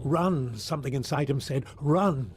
Run, something inside him said. Run!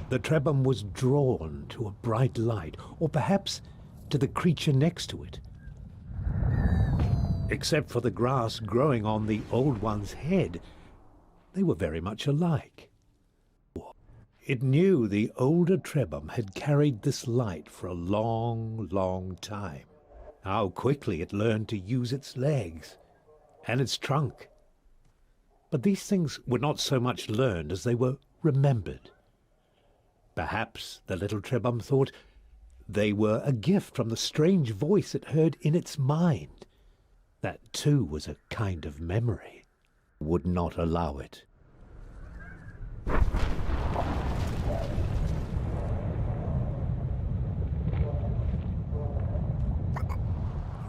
The Trebhum was drawn to a bright light, or perhaps to the creature next to it. Except for the grass growing on the Old One's head, they were very much alike. It knew the older Trebhum had carried this light for a long, long time. How quickly it learned to use its legs and its trunk. But these things were not so much learned as they were remembered. Perhaps the little Trebhum thought they were a gift from the strange voice it heard in its mind. That too was a kind of memory. Would not allow it.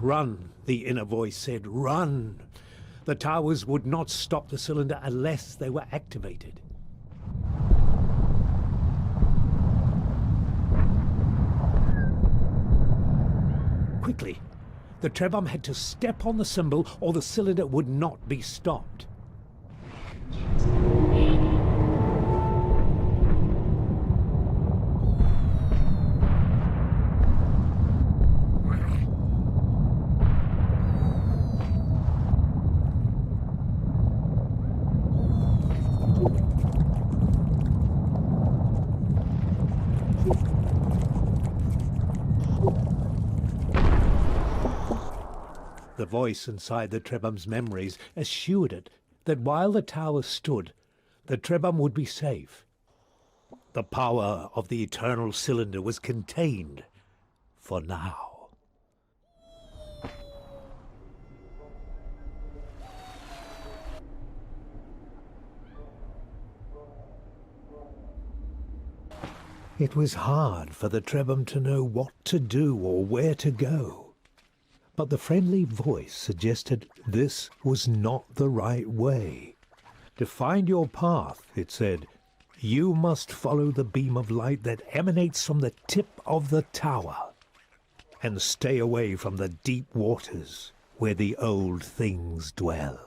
Run, the inner voice said, run! The towers would not stop the cylinder unless they were activated. Quickly, the Trebhum had to step on the symbol or the cylinder would not be stopped. The voice inside the Trebhum's memories assured it that while the tower stood, the Trebhum would be safe. The power of the eternal cylinder was contained for now. It was hard for the Trebhum to know what to do or where to go. But the friendly voice suggested this was not the right way. To find your path, it said, you must follow the beam of light that emanates from the tip of the tower, and stay away from the deep waters where the old things dwell.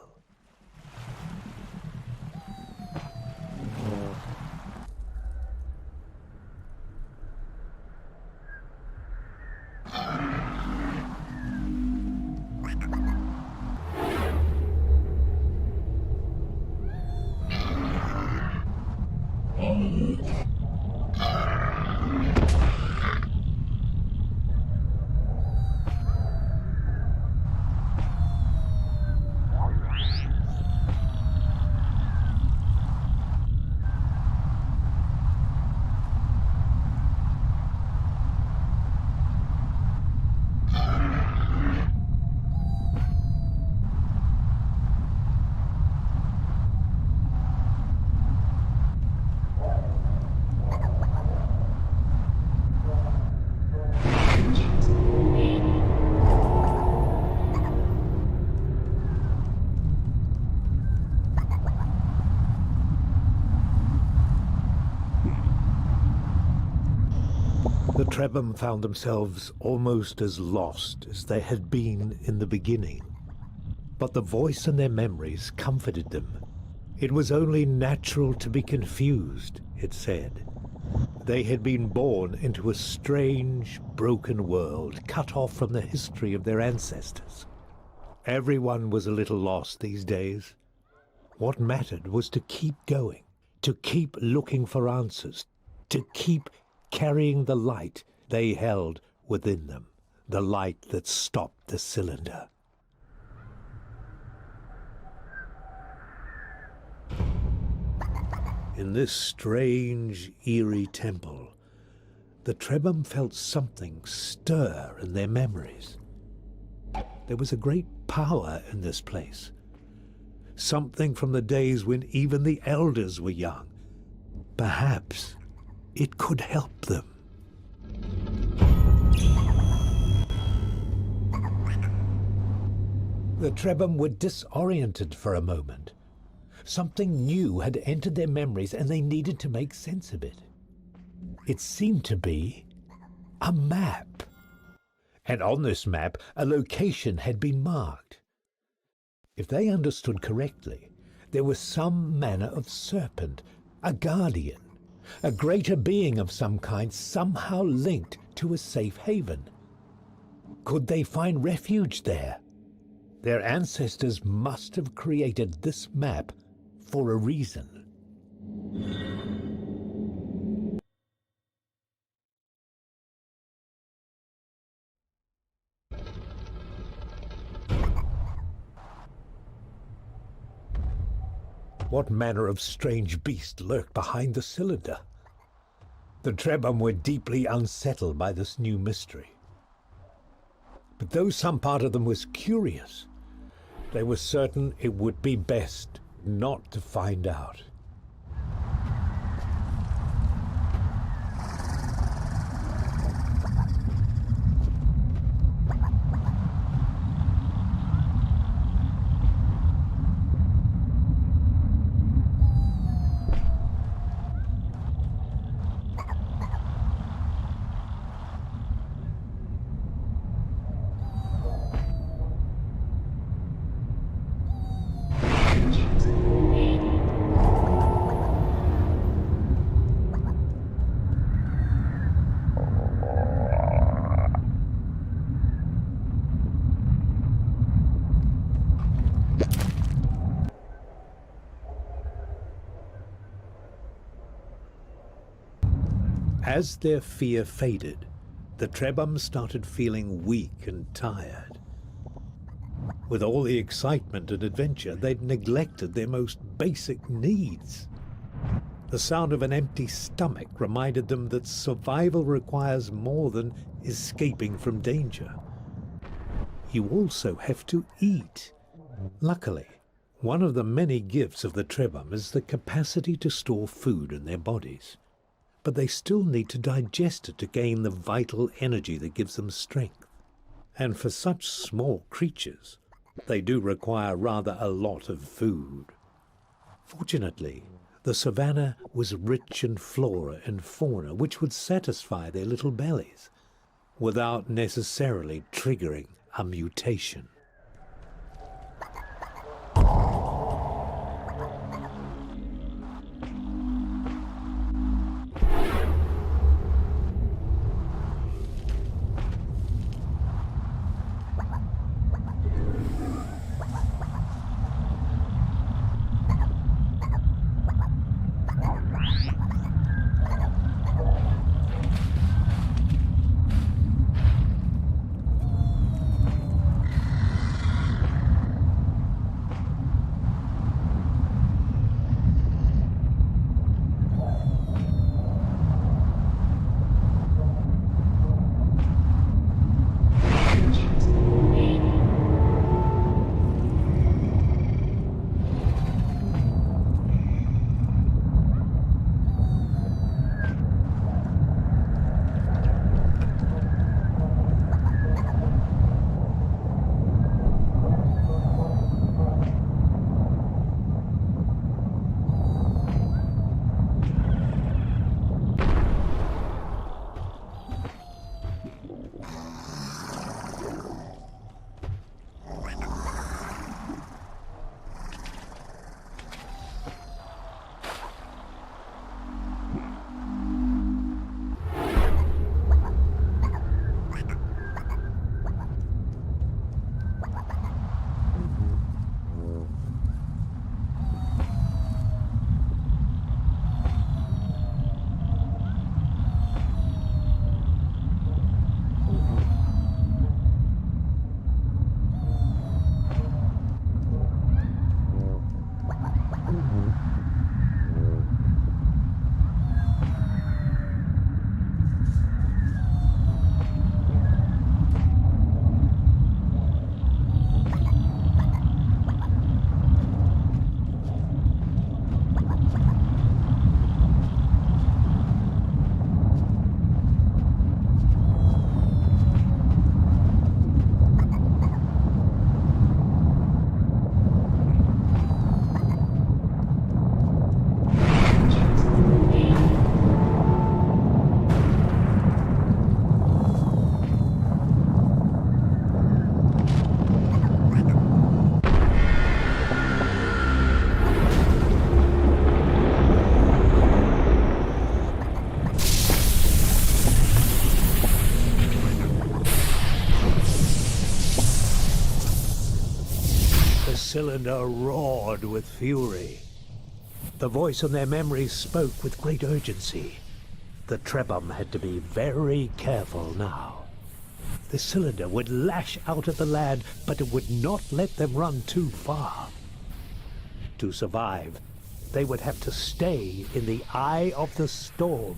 The Trebhum found themselves almost as lost as they had been in the beginning. But the voice in their memories comforted them. It was only natural to be confused, it said. They had been born into a strange, broken world, cut off from the history of their ancestors. Everyone was a little lost these days. What mattered was to keep going, to keep looking for answers, to keep carrying the light they held within them, the light that stopped the cylinder. In this strange, eerie temple, the Trebhum felt something stir in their memories. There was a great power in this place. Something from the days when even the elders were young. Perhaps it could help them. The Trebhum were disoriented for a moment. Something new had entered their memories and they needed to make sense of it. It seemed to be a map. And on this map, a location had been marked. If they understood correctly, there was some manner of serpent, a guardian, a greater being of some kind, somehow linked to a safe haven. Could they find refuge there? Their ancestors must have created this map for a reason. What manner of strange beast lurked behind the cylinder? The Trebhum were deeply unsettled by this new mystery. But though some part of them was curious, they were certain it would be best not to find out. As their fear faded, the Trebhum started feeling weak and tired. With all the excitement and adventure, they'd neglected their most basic needs. The sound of an empty stomach reminded them that survival requires more than escaping from danger. You also have to eat. Luckily, one of the many gifts of the Trebhum is the capacity to store food in their bodies. But they still need to digest it to gain the vital energy that gives them strength. And for such small creatures, they do require rather a lot of food. Fortunately, the savannah was rich in flora and fauna which would satisfy their little bellies, without necessarily triggering a mutation. cylinder roared with fury. The voice in their memories spoke with great urgency. The Trebhum had to be very careful now. The cylinder would lash out at the land, but it would not let them run too far. To survive, they would have to stay in the eye of the storm.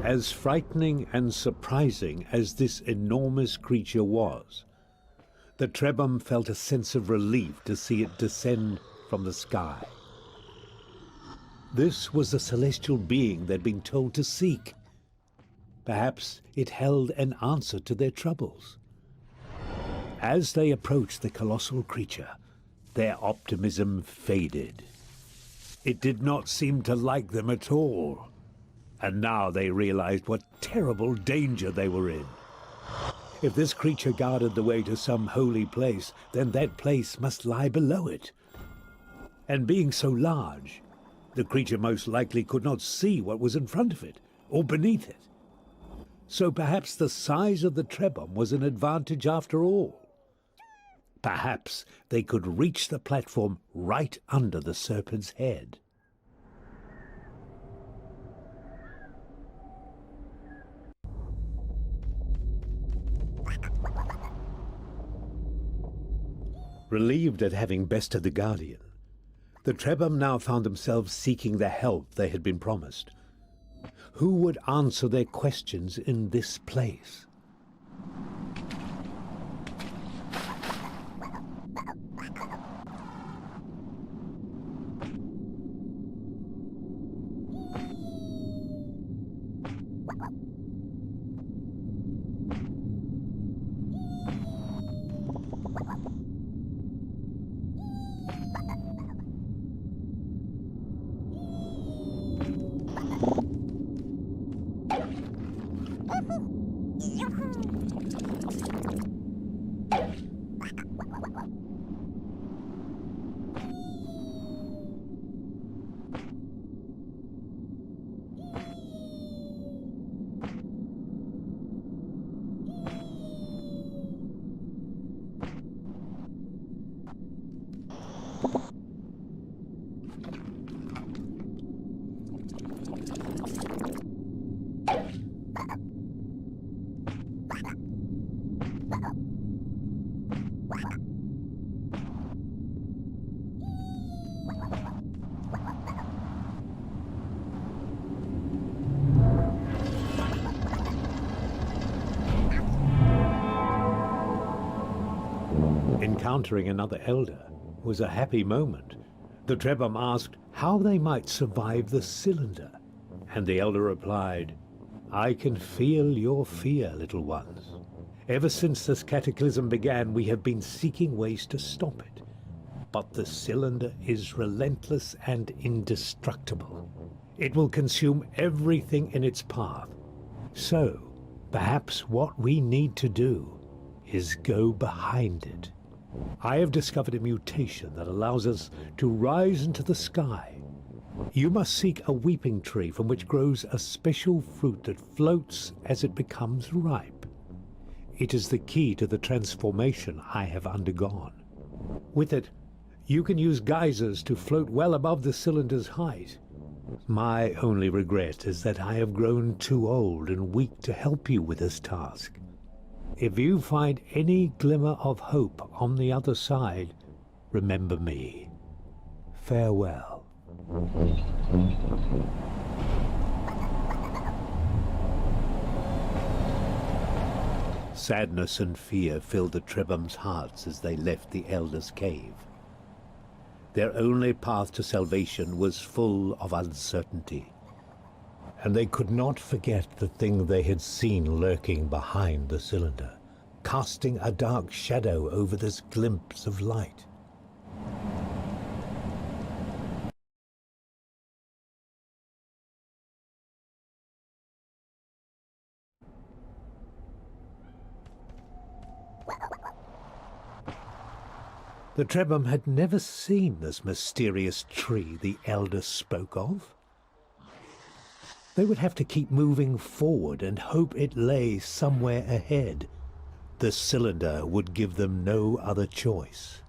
As frightening and surprising as this enormous creature was, the Trebhum felt a sense of relief to see it descend from the sky. This was the celestial being they'd been told to seek. Perhaps it held an answer to their troubles. As they approached the colossal creature, their optimism faded. It did not seem to like them at all. And now they realized what terrible danger they were in. If this creature guarded the way to some holy place, then that place must lie below it. And being so large, the creature most likely could not see what was in front of it, or beneath it. So perhaps the size of the Trebhum was an advantage after all. Perhaps they could reach the platform right under the serpent's head. Relieved at having bested the Guardian, the Trebhum now found themselves seeking the help they had been promised. Who would answer their questions in this place? Encountering another elder was a happy moment. The Trebhum asked how they might survive the cylinder, and the elder replied, "I can feel your fear, little ones. Ever since this cataclysm began, we have been seeking ways to stop it. But the cylinder is relentless and indestructible. It will consume everything in its path. So, perhaps what we need to do is go behind it. I have discovered a mutation that allows us to rise into the sky. You must seek a weeping tree from which grows a special fruit that floats as it becomes ripe. It is the key to the transformation I have undergone. With it, you can use geysers to float well above the cylinder's height. My only regret is that I have grown too old and weak to help you with this task. If you find any glimmer of hope on the other side, remember me. Farewell." Sadness and fear filled the Trebhum's hearts as they left the Elder's cave. Their only path to salvation was full of uncertainty, and they could not forget the thing they had seen lurking behind the cylinder, casting a dark shadow over this glimpse of light. The Trebhum had never seen this mysterious tree the Elder spoke of. They would have to keep moving forward and hope it lay somewhere ahead. The cylinder would give them no other choice.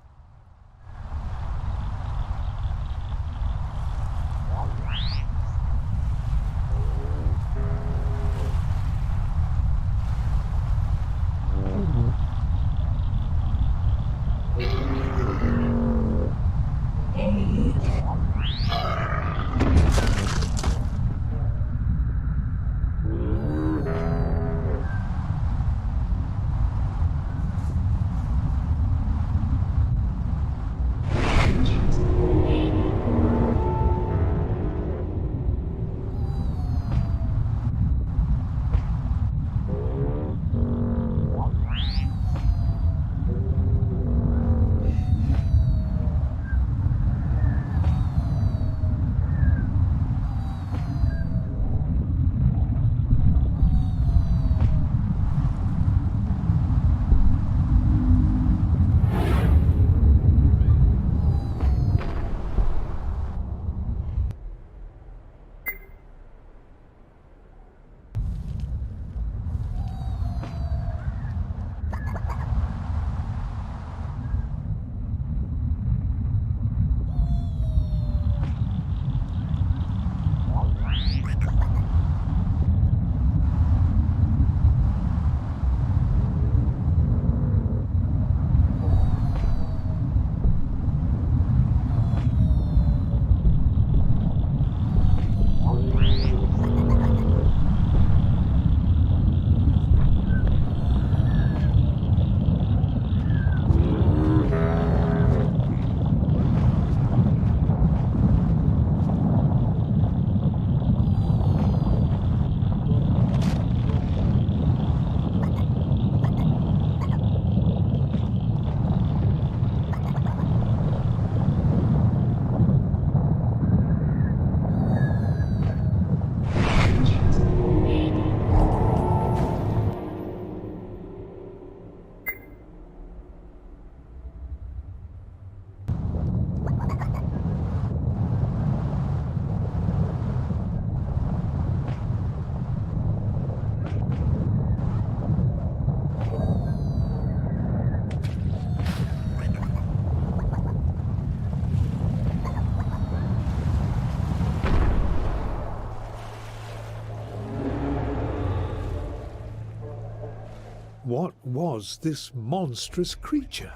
What was this monstrous creature?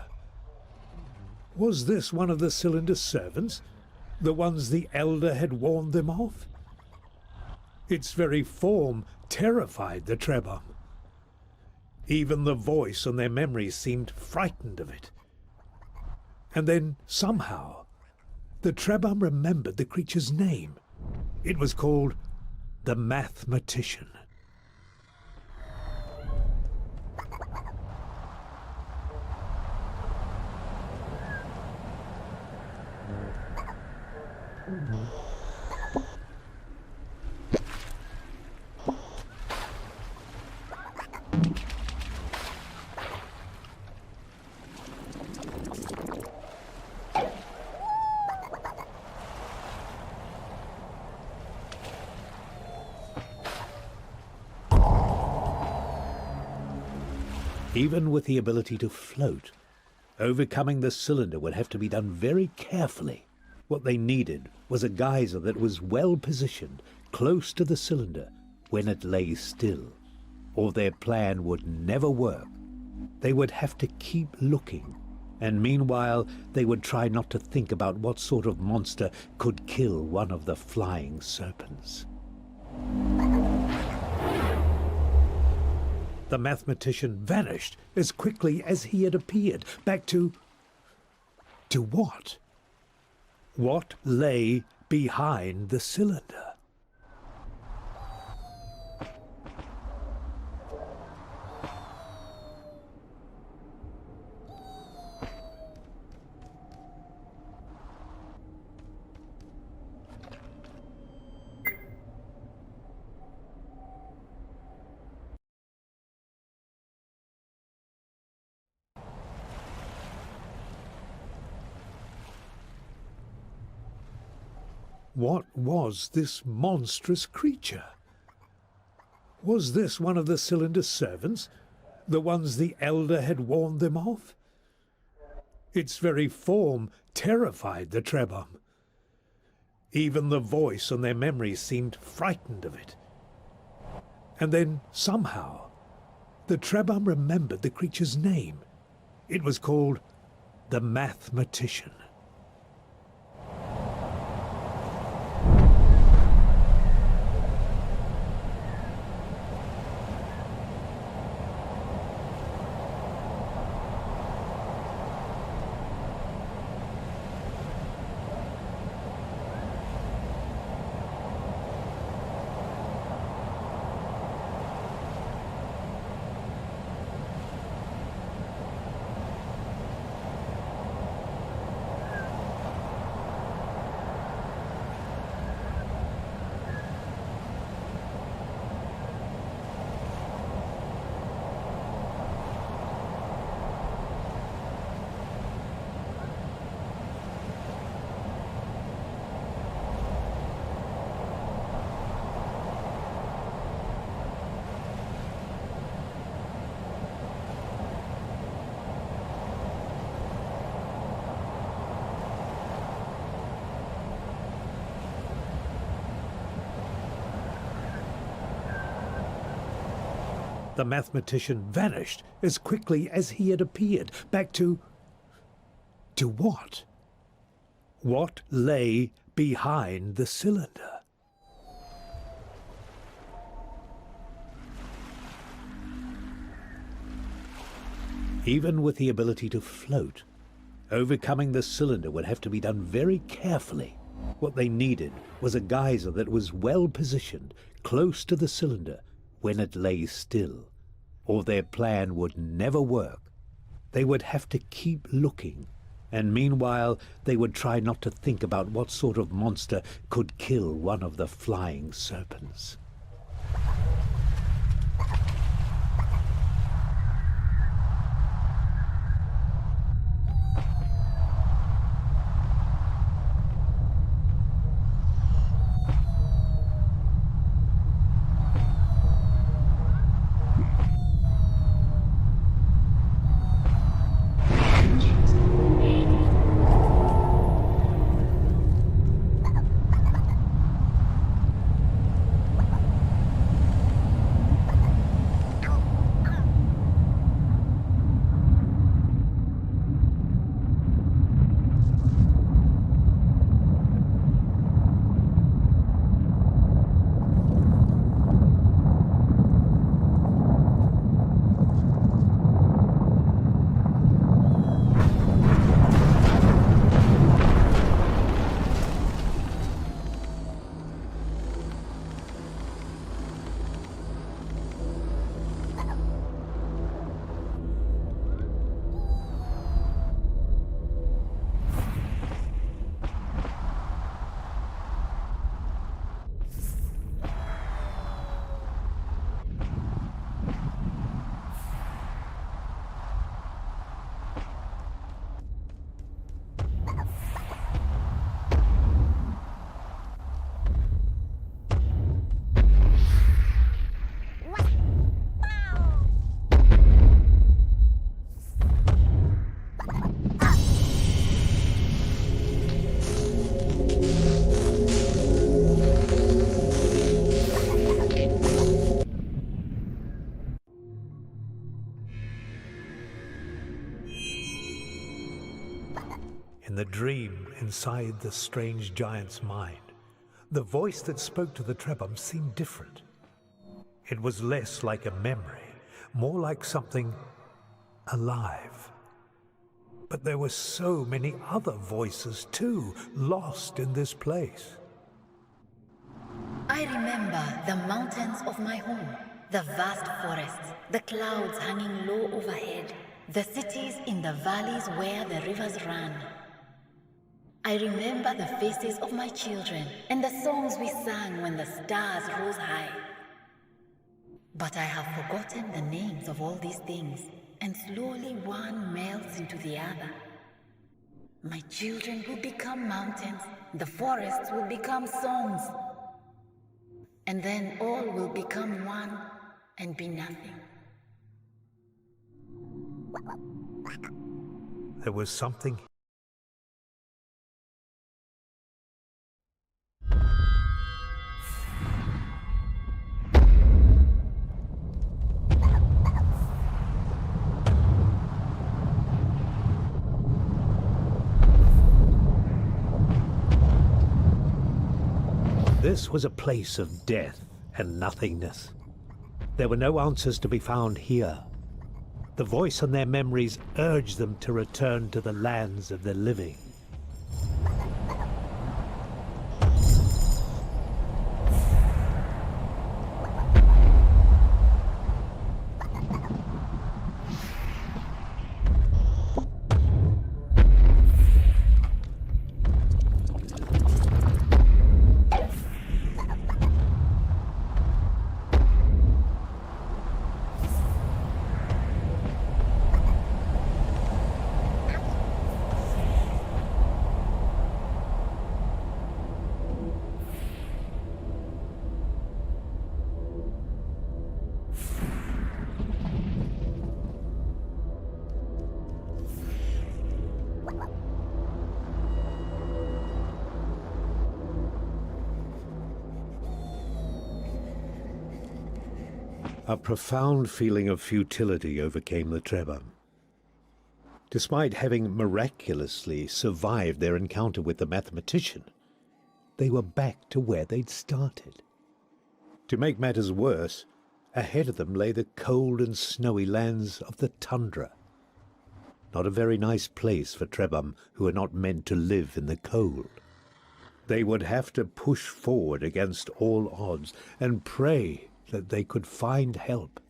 Was this one of the cylinder's servants? The ones the elder had warned them of? Its very form terrified the Trebhum. Even the voice and their memories seemed frightened of it. And then, somehow, the Trebhum remembered the creature's name. It was called the Mathematician. Even with the ability to float, overcoming the cylinder would have to be done very carefully. What they needed was a geyser that was well positioned, close to the cylinder, when it lay still, or their plan would never work. They would have to keep looking, and meanwhile they would try not to think about what sort of monster could kill one of the flying serpents. The Mathematician vanished as quickly as he had appeared, back to what? What lay behind the cylinder? What was this monstrous creature? Was this one of the cylinder's servants? The ones the elder had warned them of? Its very form terrified the Trebhum. Even the voice and their memories seemed frightened of it. And then, somehow, the Trebhum remembered the creature's name. It was called the Mathematician. The Mathematician vanished as quickly as he had appeared, back to what? What lay behind the cylinder? Even with the ability to float, overcoming the cylinder would have to be done very carefully. What they needed was a geyser that was well positioned, close to the cylinder, when it lay still, or their plan would never work. They would have to keep looking, and meanwhile they would try not to think about what sort of monster could kill one of the flying serpents. In the dream inside the strange giant's mind, the voice that spoke to the Trebhum seemed different. It was less like a memory, more like something alive. But there were so many other voices too, lost in this place. I remember the mountains of my home, the vast forests, the clouds hanging low overhead, the cities in the valleys where the rivers ran. I remember the faces of my children and the songs we sang when the stars rose high. But I have forgotten the names of all these things, and slowly one melts into the other. My children will become mountains, the forests will become songs, and then all will become one and be nothing. There was something. This was a place of death and nothingness. There were no answers to be found here. The voice and their memories urged them to return to the lands of the living. A profound feeling of futility overcame the Trebhum. Despite having miraculously survived their encounter with the mathematician, they were back to where they'd started. To make matters worse, ahead of them lay the cold and snowy lands of the tundra. Not a very nice place for Trebhum who are not meant to live in the cold. They would have to push forward against all odds and pray that they could find help.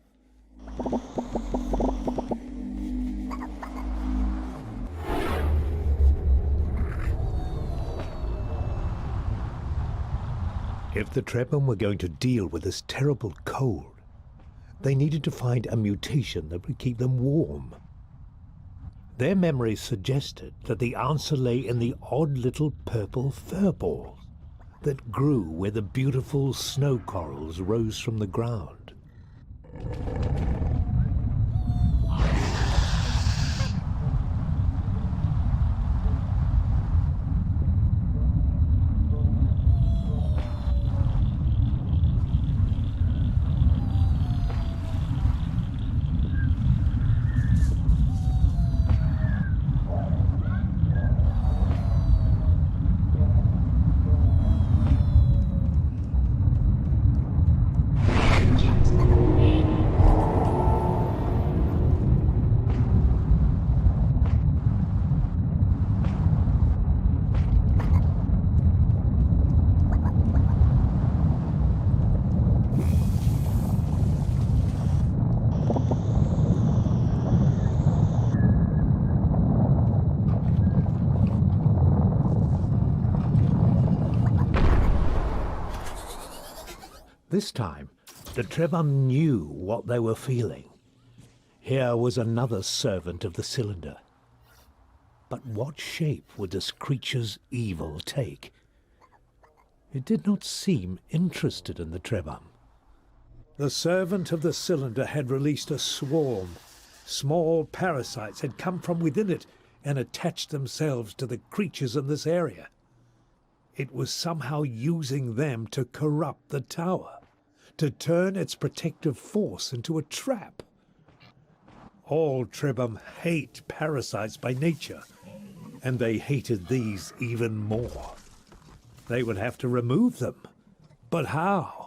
If the Trebhum were going to deal with this terrible cold, they needed to find a mutation that would keep them warm. Their memories suggested that the answer lay in the odd little purple furballs that grew where the beautiful snow corals rose from the ground. This time, the Trebhum knew what they were feeling. Here was another servant of the cylinder. But what shape would this creature's evil take? It did not seem interested in the Trebhum. The servant of the cylinder had released a swarm. Small parasites had come from within it and attached themselves to the creatures in this area. It was somehow using them to corrupt the tower, to turn its protective force into a trap. All Trebhum hate parasites by nature, And they hated these even more. They would have to remove them. But how?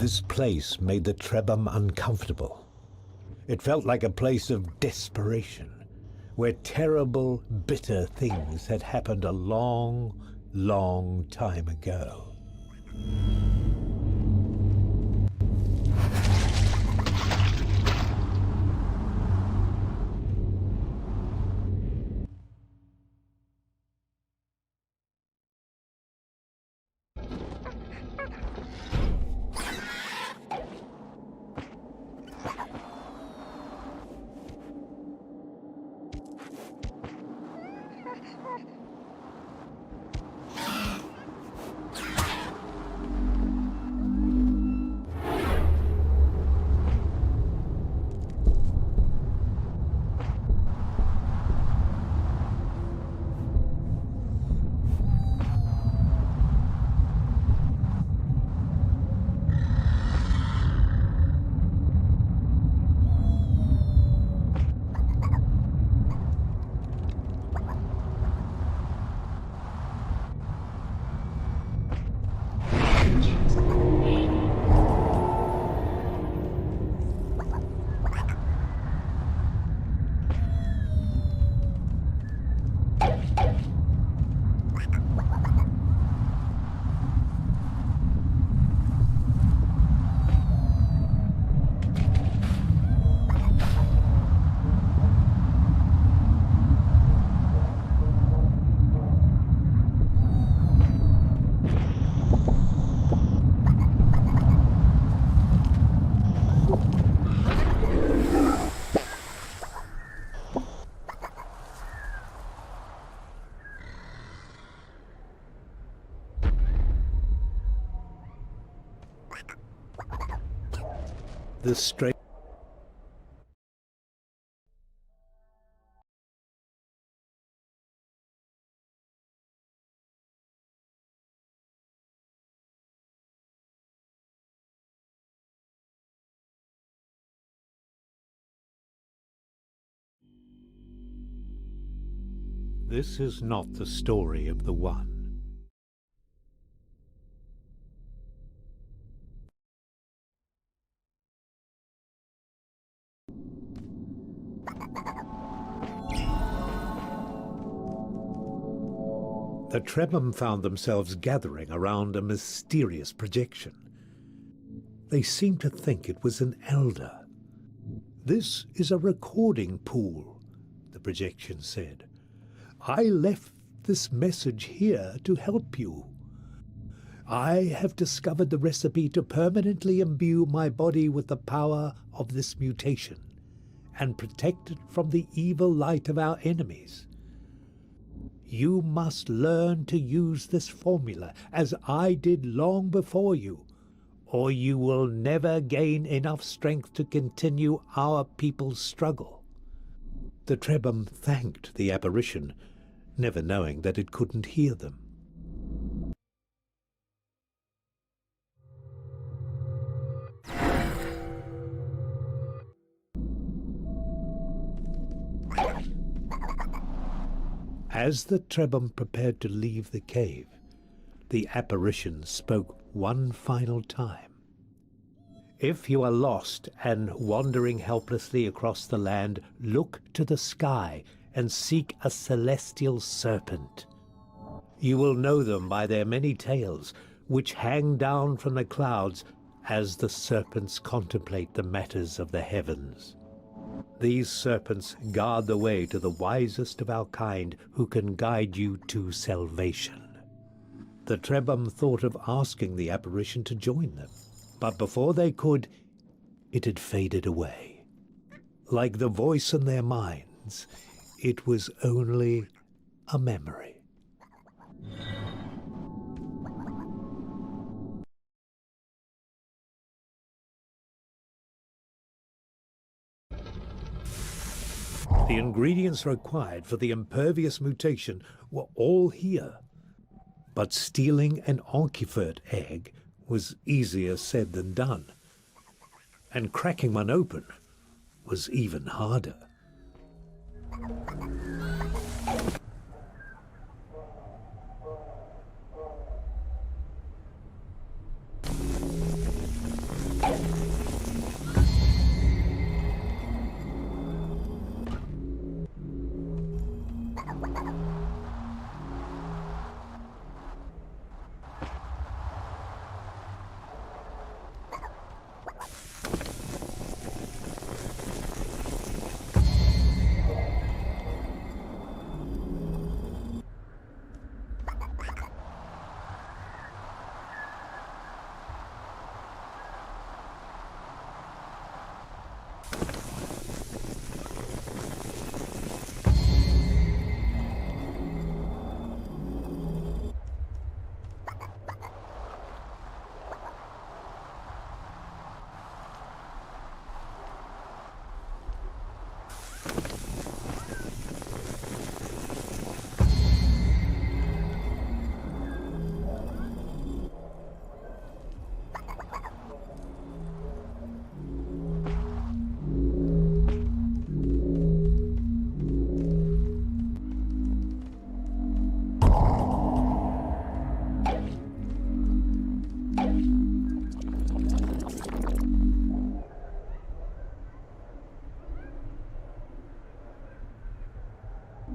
This place made the Trebhum uncomfortable. It felt like a place of desperation, where terrible, bitter things had happened a long, long time ago. The strange This is not the story of the One. The Trebhum found themselves gathering around a mysterious projection. They seemed to think it was an elder. "This is a recording pool," the projection said. "I left this message here to help you. I have discovered the recipe to permanently imbue my body with the power of this mutation and protect it from the evil light of our enemies. You must learn to use this formula, as I did long before you, or you will never gain enough strength to continue our people's struggle." The Trebhum thanked the apparition, never knowing that it couldn't hear them. As the Trebhum prepared to leave the cave, the apparition spoke one final time. "If you are lost and wandering helplessly across the land, look to the sky and seek a celestial serpent. You will know them by their many tails, which hang down from the clouds as the serpents contemplate the matters of the heavens. These serpents guard the way to the wisest of our kind, who can guide you to salvation." The Trebhum thought of asking the apparition to join them, but before they could, it had faded away. Like the voice in their minds, it was only a memory. The ingredients required for the impervious mutation were all here. But stealing an Onkyfert egg was easier said than done. And cracking one open was even harder.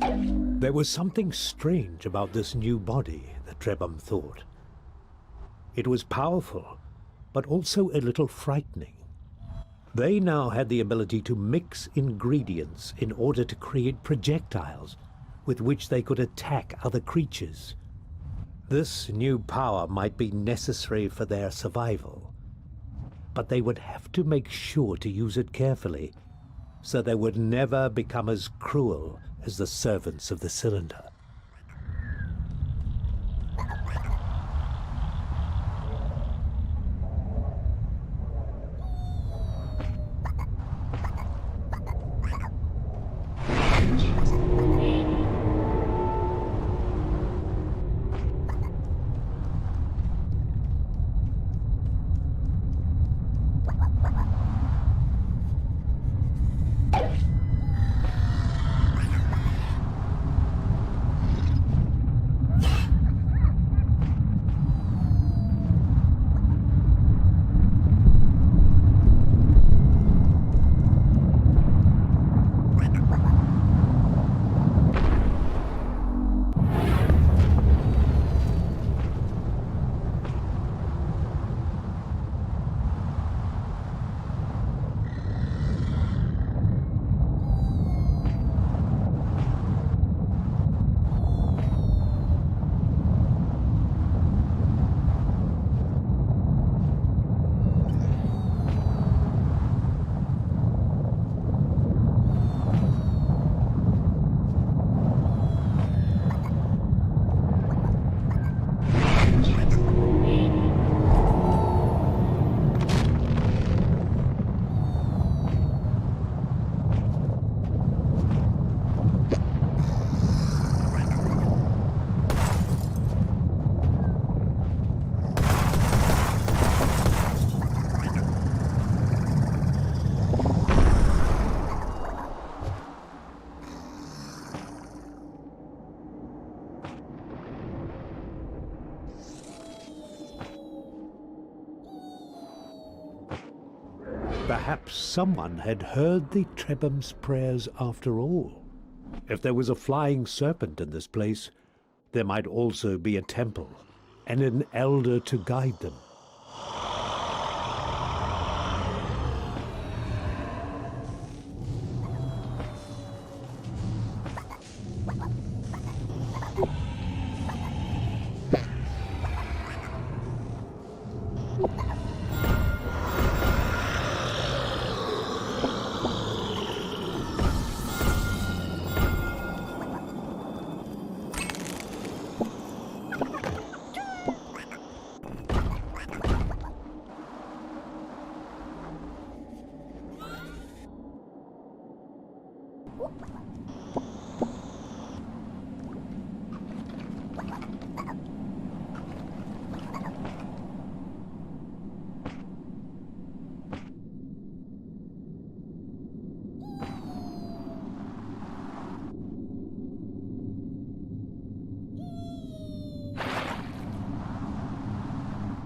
There was something strange about this new body, the Trebhum thought. It was powerful, but also a little frightening. They now had the ability to mix ingredients in order to create projectiles with which they could attack other creatures. This new power might be necessary for their survival, but they would have to make sure to use it carefully, so they would never become as cruel as the servants of the cylinder. Perhaps someone had heard the Trebhum's prayers after all. If there was a flying serpent in this place, there might also be a temple and an elder to guide them.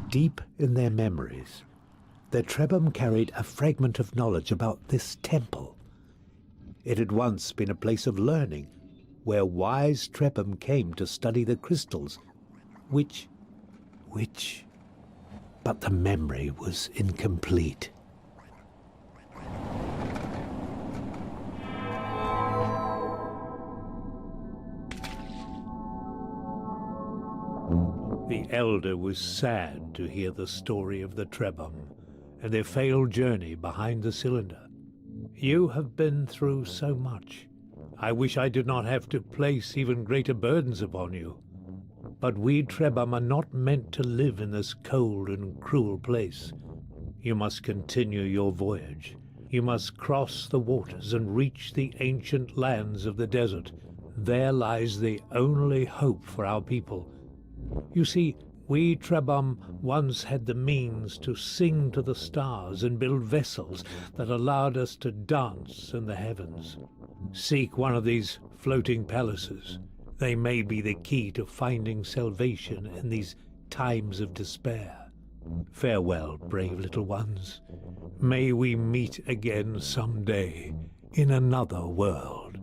Deep in their memories, the Trebhum carried a fragment of knowledge about this temple. It had once been a place of learning, where wise Trebhum came to study the crystals, but the memory was incomplete. The elder was sad to hear the story of the Trebhum and their failed journey behind the cylinder. You have been through so much. I wish I did not have to place even greater burdens upon you. But we Trebhum are not meant to live in this cold and cruel place. You must continue your voyage. You must cross the waters and reach the ancient lands of the desert. There lies the only hope for our people. You see, we Trebhum once had the means to sing to the stars and build vessels that allowed us to dance in the heavens. Seek one of these floating palaces. They may be the key to finding salvation in these times of despair. Farewell, brave little ones. May we meet again someday in another world.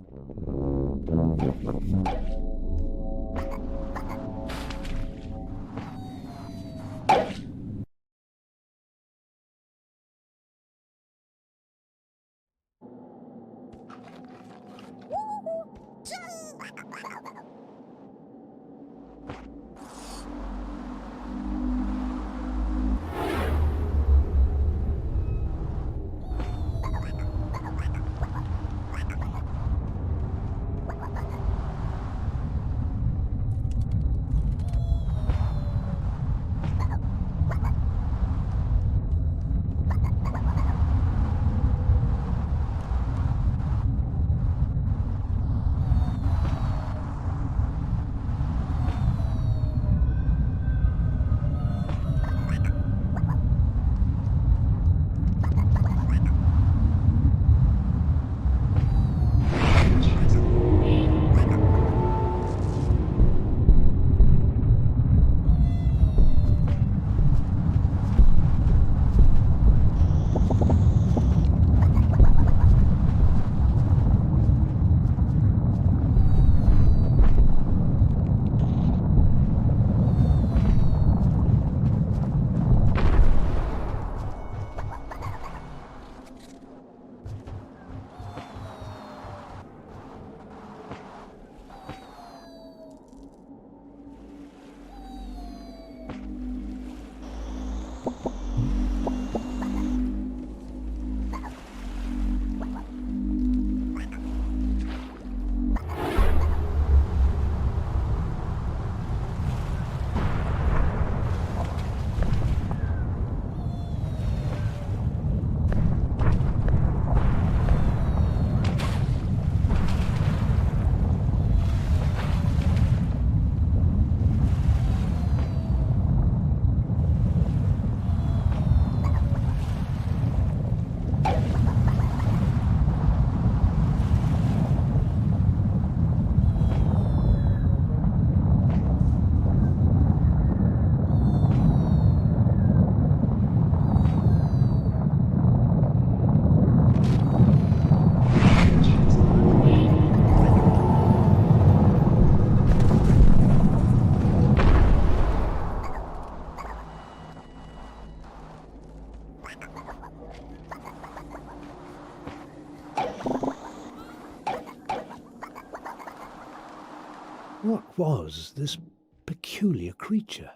What was this peculiar creature?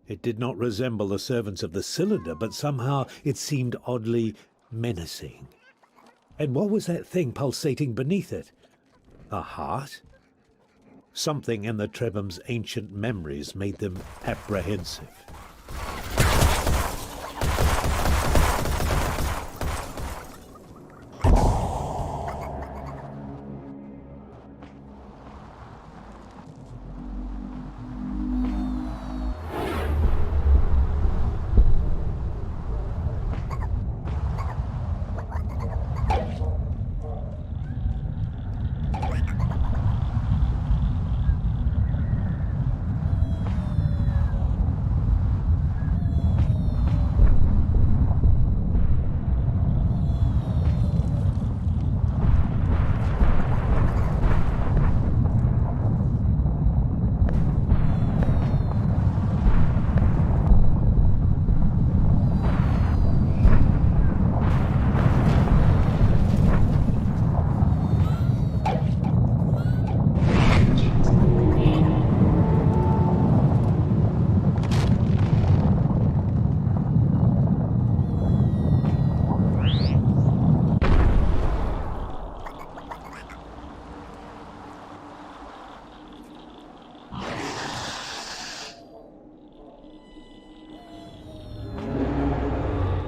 It did not resemble the servants of the cylinder, but somehow it seemed oddly menacing. And what was that thing pulsating beneath it? A heart? Something in the Trebham's ancient memories made them apprehensive.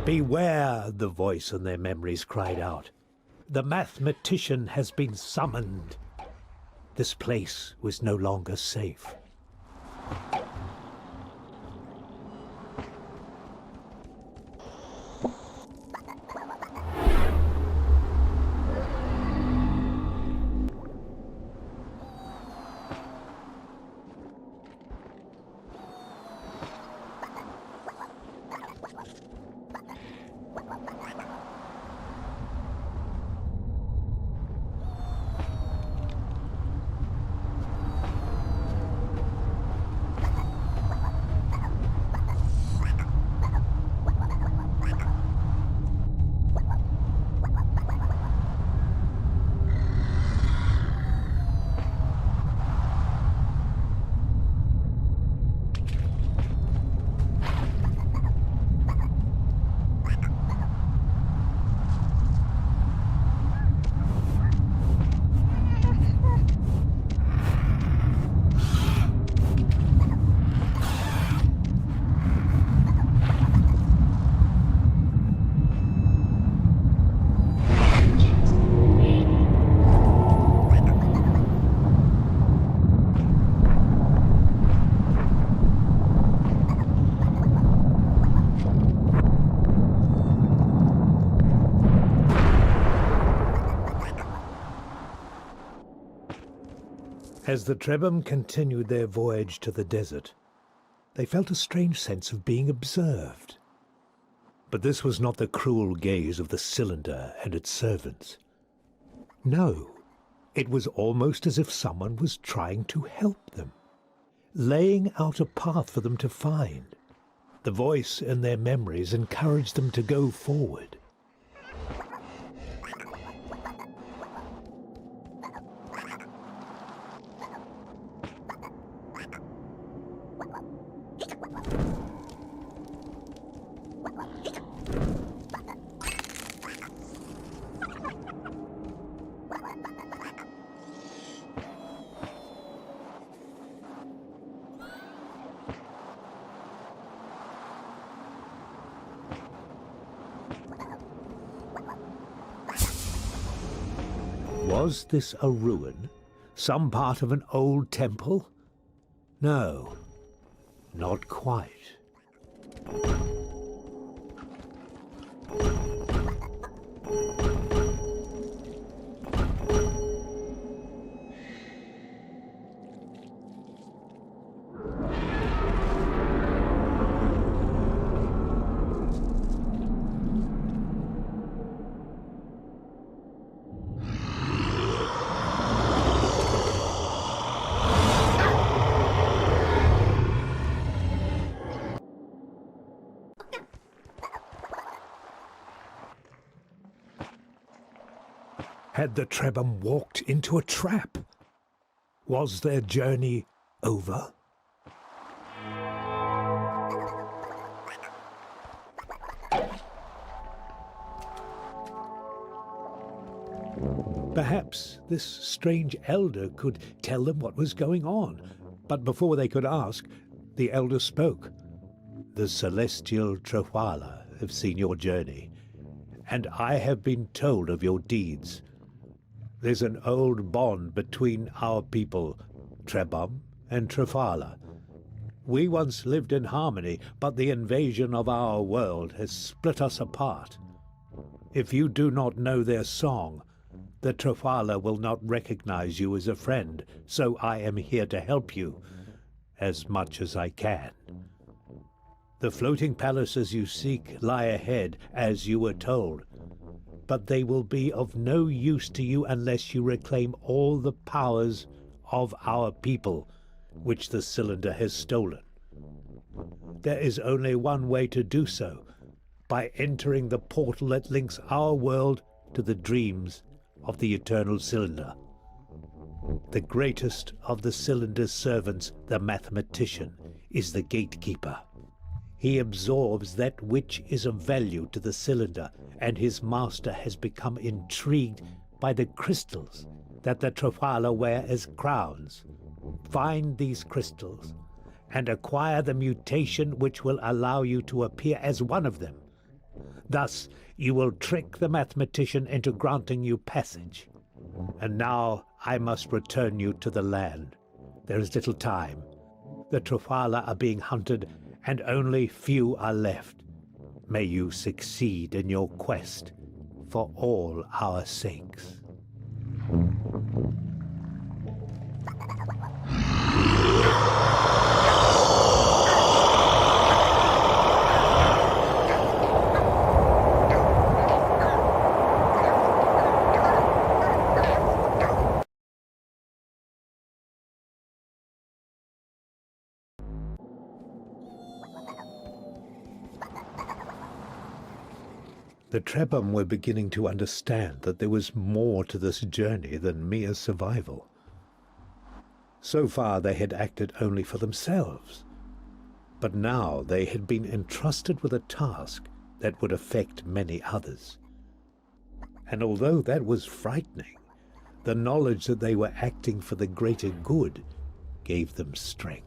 Beware, the voice in their memories cried out. The mathematician has been summoned. This place was no longer safe. As the Trebhum continued their voyage to the desert, they felt a strange sense of being observed. But this was not the cruel gaze of the cylinder and its servants. No, it was almost as if someone was trying to help them, laying out a path for them to find. The voice in their memories encouraged them to go forward. Was this a ruin? Some part of an old temple? No, not quite. Had the Trebhum walked into a trap? Was their journey over? Perhaps this strange elder could tell them what was going on. But before they could ask, the elder spoke. The celestial Trewhala have seen your journey, and I have been told of your deeds. There's an old bond between our people, Trebhum and Trewhala. We once lived in harmony, but the invasion of our world has split us apart. If you do not know their song, the Trewhala will not recognize you as a friend, so I am here to help you, as much as I can. The floating palaces you seek lie ahead, as you were told, but they will be of no use to you unless you reclaim all the powers of our people, which the cylinder has stolen. There is only one way to do so, by entering the portal that links our world to the dreams of the Eternal Cylinder. The greatest of the Cylinder's servants, the Mathematician, is the gatekeeper. He absorbs that which is of value to the cylinder, and his master has become intrigued by the crystals that the Trewhala wear as crowns. Find these crystals, and acquire the mutation which will allow you to appear as one of them. Thus, you will trick the Mathematician into granting you passage. And now I must return you to the land. There is little time. The Trewhala are being hunted, and only few are left. May you succeed in your quest, for all our sakes. The Trebhum were beginning to understand that there was more to this journey than mere survival. So far they had acted only for themselves, but now they had been entrusted with a task that would affect many others. And although that was frightening, the knowledge that they were acting for the greater good gave them strength.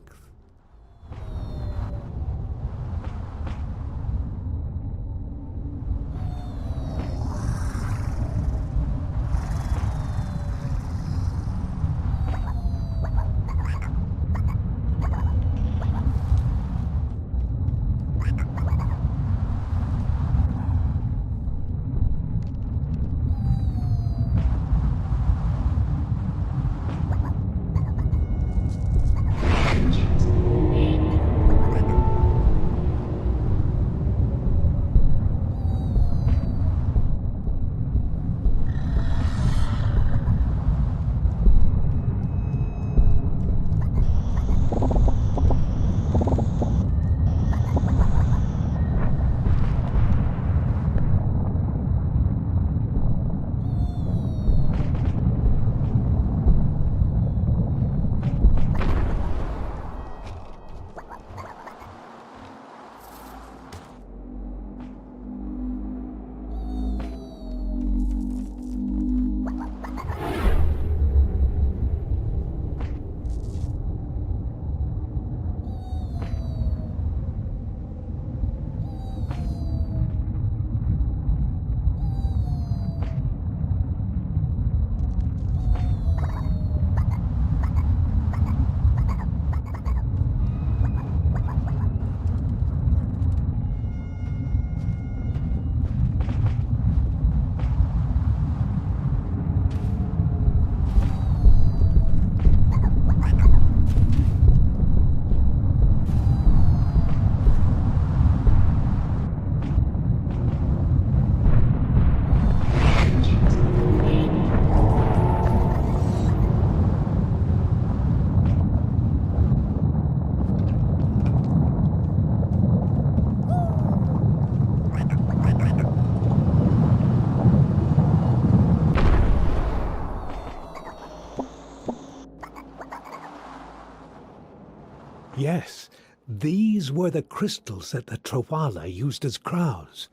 Yes, these were the crystals that the Trawala used as crowns.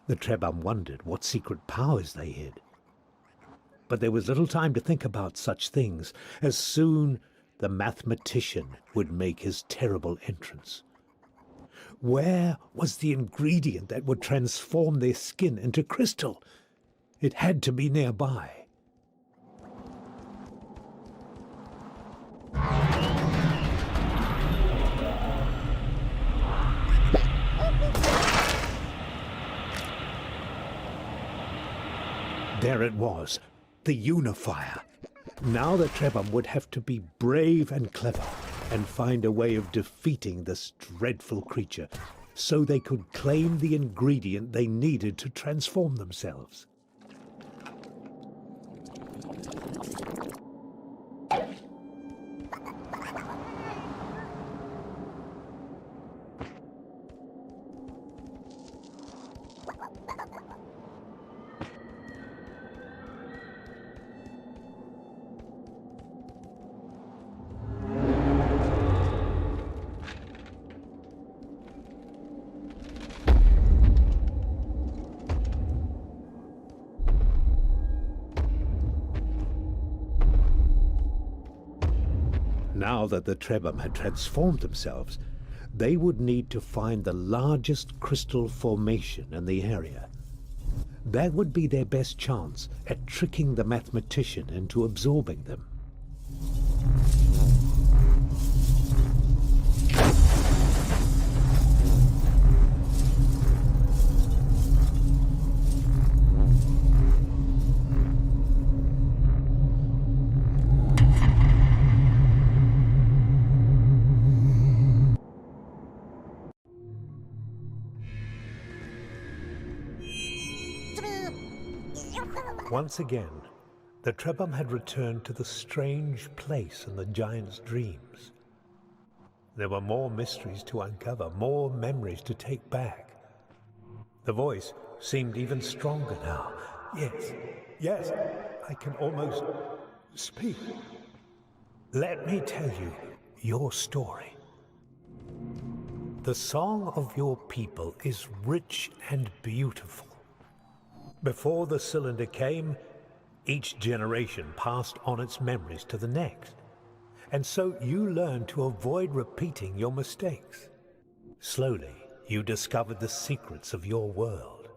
The Trebhum wondered what secret powers they hid. But there was little time to think about such things, as soon the mathematician would make his terrible entrance. Where was the ingredient that would transform their skin into crystal? It had to be nearby. There it was, the Unifier. Now the Trebhum would have to be brave and clever and find a way of defeating this dreadful creature so they could claim the ingredient they needed to transform themselves. Now that the Trebhum had transformed themselves, they would need to find the largest crystal formation in the area. That would be their best chance at tricking the mathematician into absorbing them. Once again, the Trebhum had returned to the strange place in the giant's dreams. There were more mysteries to uncover, more memories to take back. The voice seemed even stronger now. Yes, I can almost speak. Let me tell you your story. The song of your people is rich and beautiful. Before the cylinder came, each generation passed on its memories to the next. And so you learned to avoid repeating your mistakes. Slowly, you discovered the secrets of your world.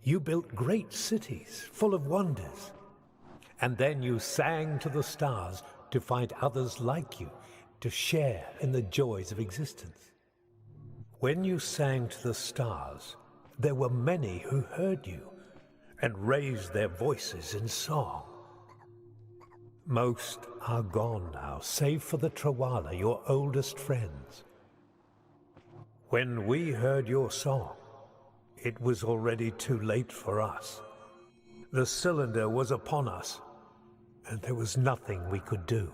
You built great cities full of wonders. And then you sang to the stars to find others like you, to share in the joys of existence. When you sang to the stars, there were many who heard you and raised their voices in song. Most are gone now, save for the Trawala, your oldest friends. When we heard your song, it was already too late for us. The cylinder was upon us, and there was nothing we could do.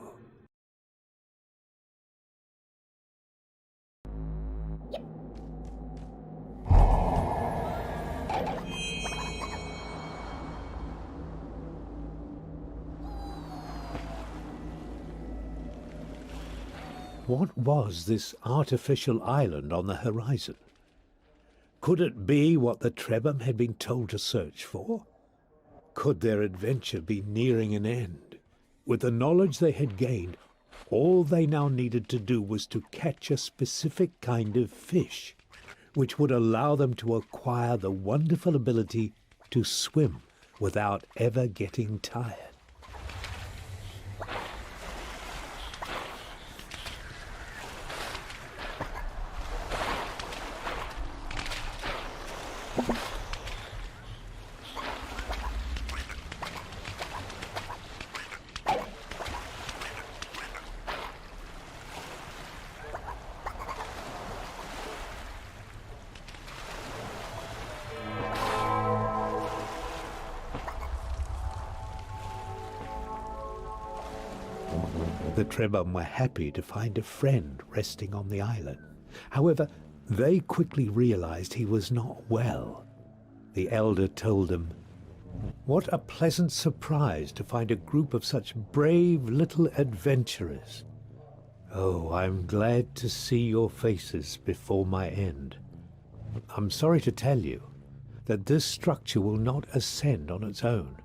What was this artificial island on the horizon? Could it be what the Trebhum had been told to search for? Could their adventure be nearing an end? With the knowledge they had gained, all they now needed to do was to catch a specific kind of fish, which would allow them to acquire the wonderful ability to swim without ever getting tired. The Trebhum were happy to find a friend resting on the island. However, they quickly realized he was not well. The elder told them, "What a pleasant surprise to find a group of such brave little adventurers. Oh, I'm glad to see your faces before my end. I'm sorry to tell you that this structure will not ascend on its own.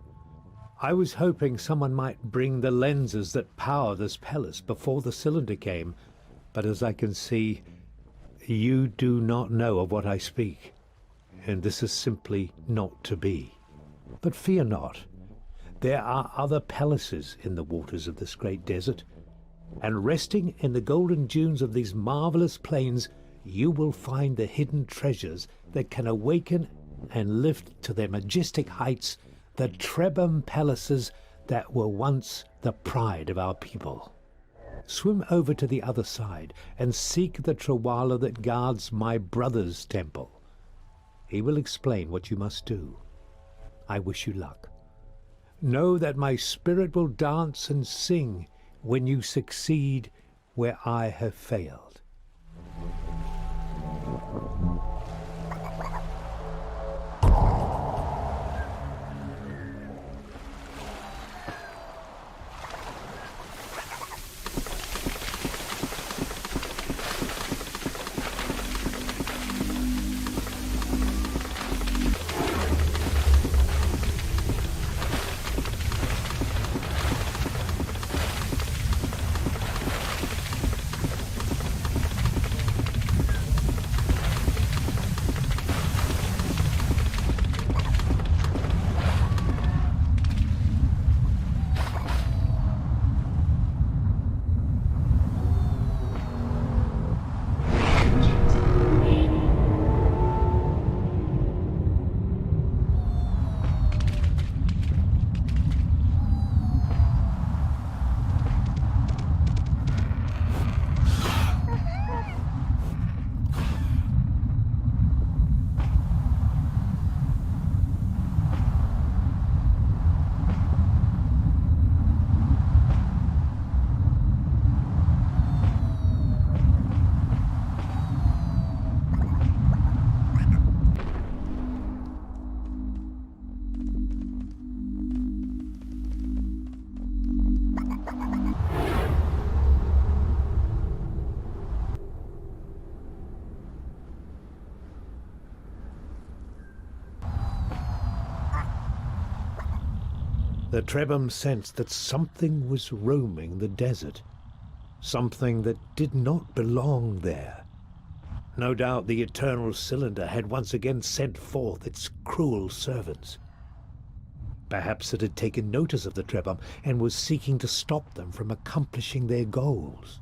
I was hoping someone might bring the lenses that power this palace before the cylinder came, but as I can see, you do not know of what I speak, and this is simply not to be. But fear not. There are other palaces in the waters of this great desert, and resting in the golden dunes of these marvelous plains, you will find the hidden treasures that can awaken and lift to their majestic heights the Trebhum palaces that were once the pride of our people. Swim over to the other side and seek the Trawala that guards my brother's temple. He will explain what you must do. I wish you luck. Know that my spirit will dance and sing when you succeed where I have failed. The Trebhum sensed that something was roaming the desert, something that did not belong there. No doubt the Eternal Cylinder had once again sent forth its cruel servants. Perhaps it had taken notice of the Trebhum and was seeking to stop them from accomplishing their goals.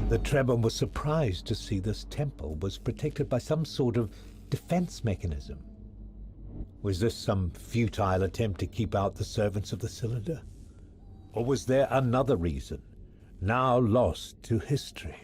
The Trebhum was surprised to see this temple was protected by some sort of defense mechanism. Was this some futile attempt to keep out the servants of the Cylinder? Or was there another reason, now lost to history?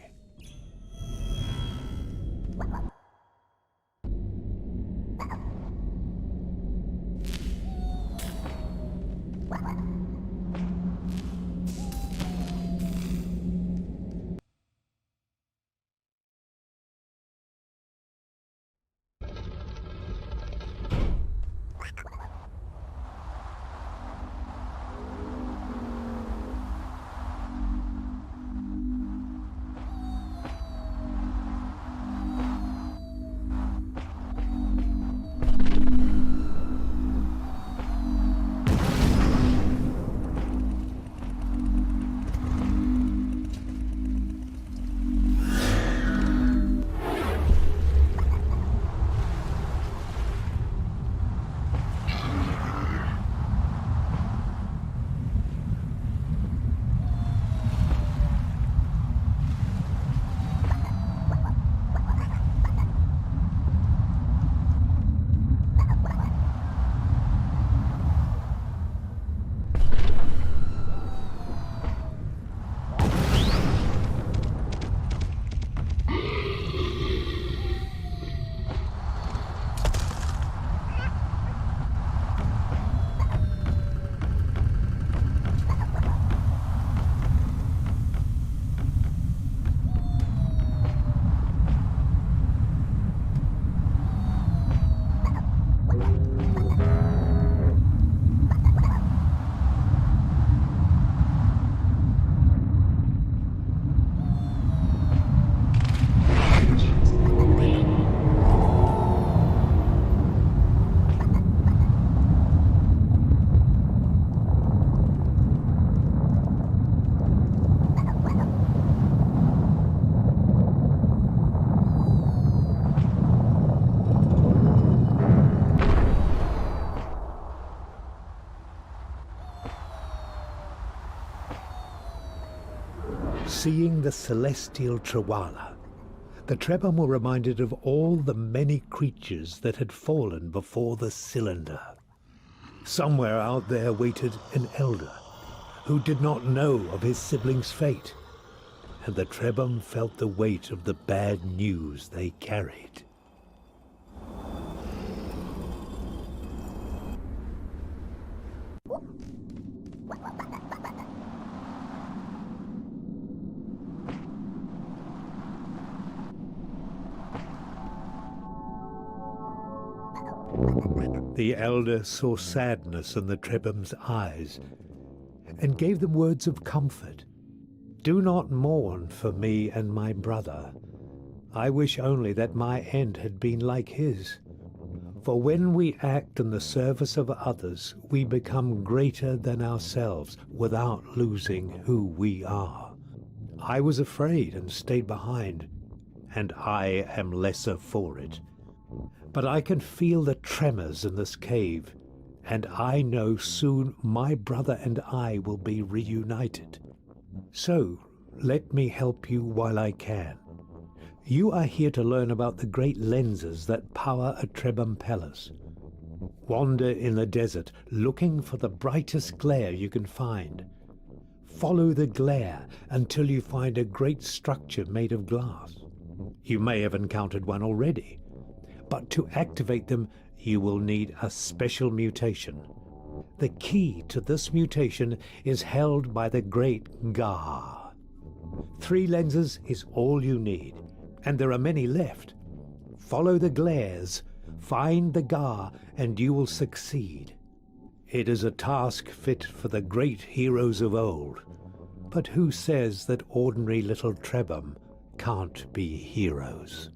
seeing the celestial Trawala, the Trebhum were reminded of all the many creatures that had fallen before the cylinder. Somewhere out there waited an elder who did not know of his sibling's fate, and the Trebhum felt the weight of the bad news they carried. The elder saw sadness in the Trebhum's eyes and gave them words of comfort. "Do not mourn for me and my brother. I wish only that my end had been like his. For when we act in the service of others, we become greater than ourselves without losing who we are. I was afraid and stayed behind, and I am lesser for it. But I can feel the tremors in this cave, and I know soon my brother and I will be reunited. So, let me help you while I can. You are here to learn about the great lenses that power a Trebhum palace. Wander in the desert, looking for the brightest glare you can find. Follow the glare until you find a great structure made of glass. You may have encountered one already, but to activate them, you will need a special mutation. The key to this mutation is held by the great Gar. 3 lenses is all you need, and there are many left. Follow the glares, find the Gar, and you will succeed. It is a task fit for the great heroes of old. But who says that ordinary little Trebhum can't be heroes?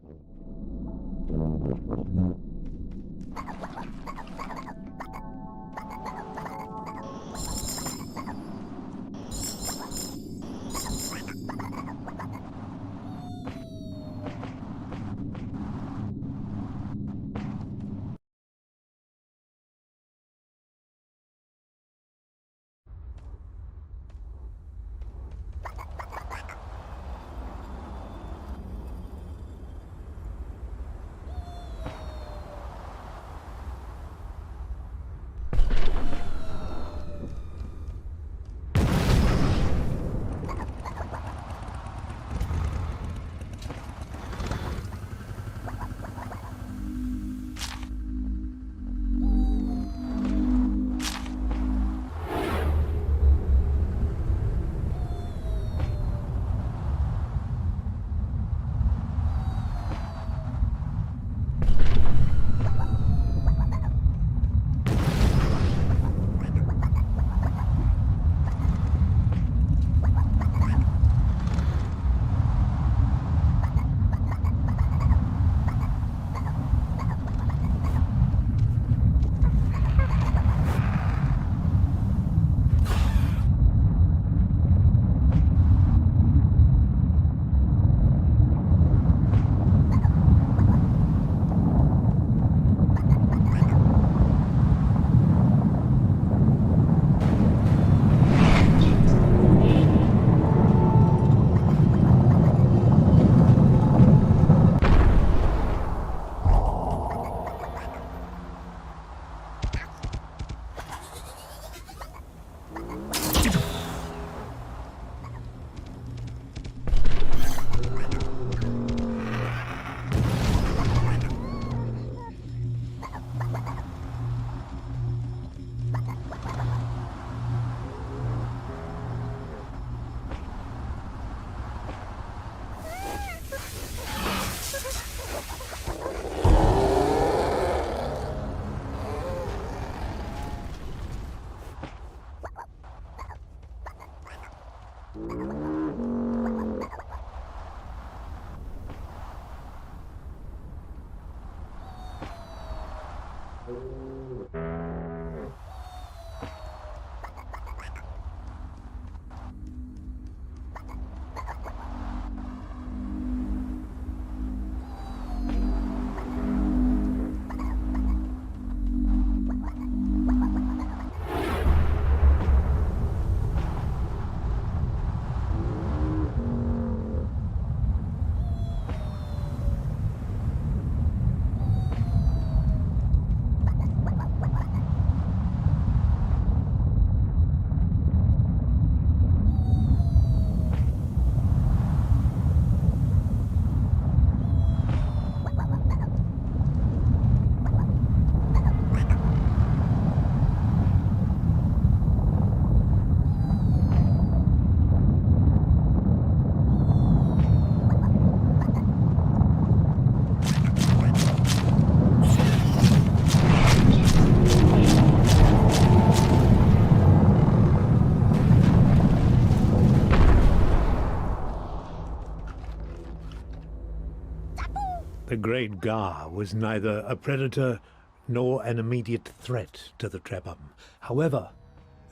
The Great Gar was neither a predator nor an immediate threat to the Trebhum. However,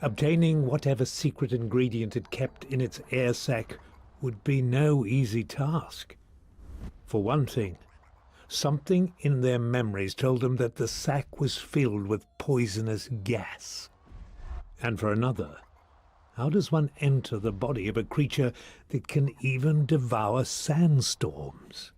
obtaining whatever secret ingredient it kept in its air sac would be no easy task. For one thing, something in their memories told them that the sac was filled with poisonous gas. And for another, how does one enter the body of a creature that can even devour sandstorms?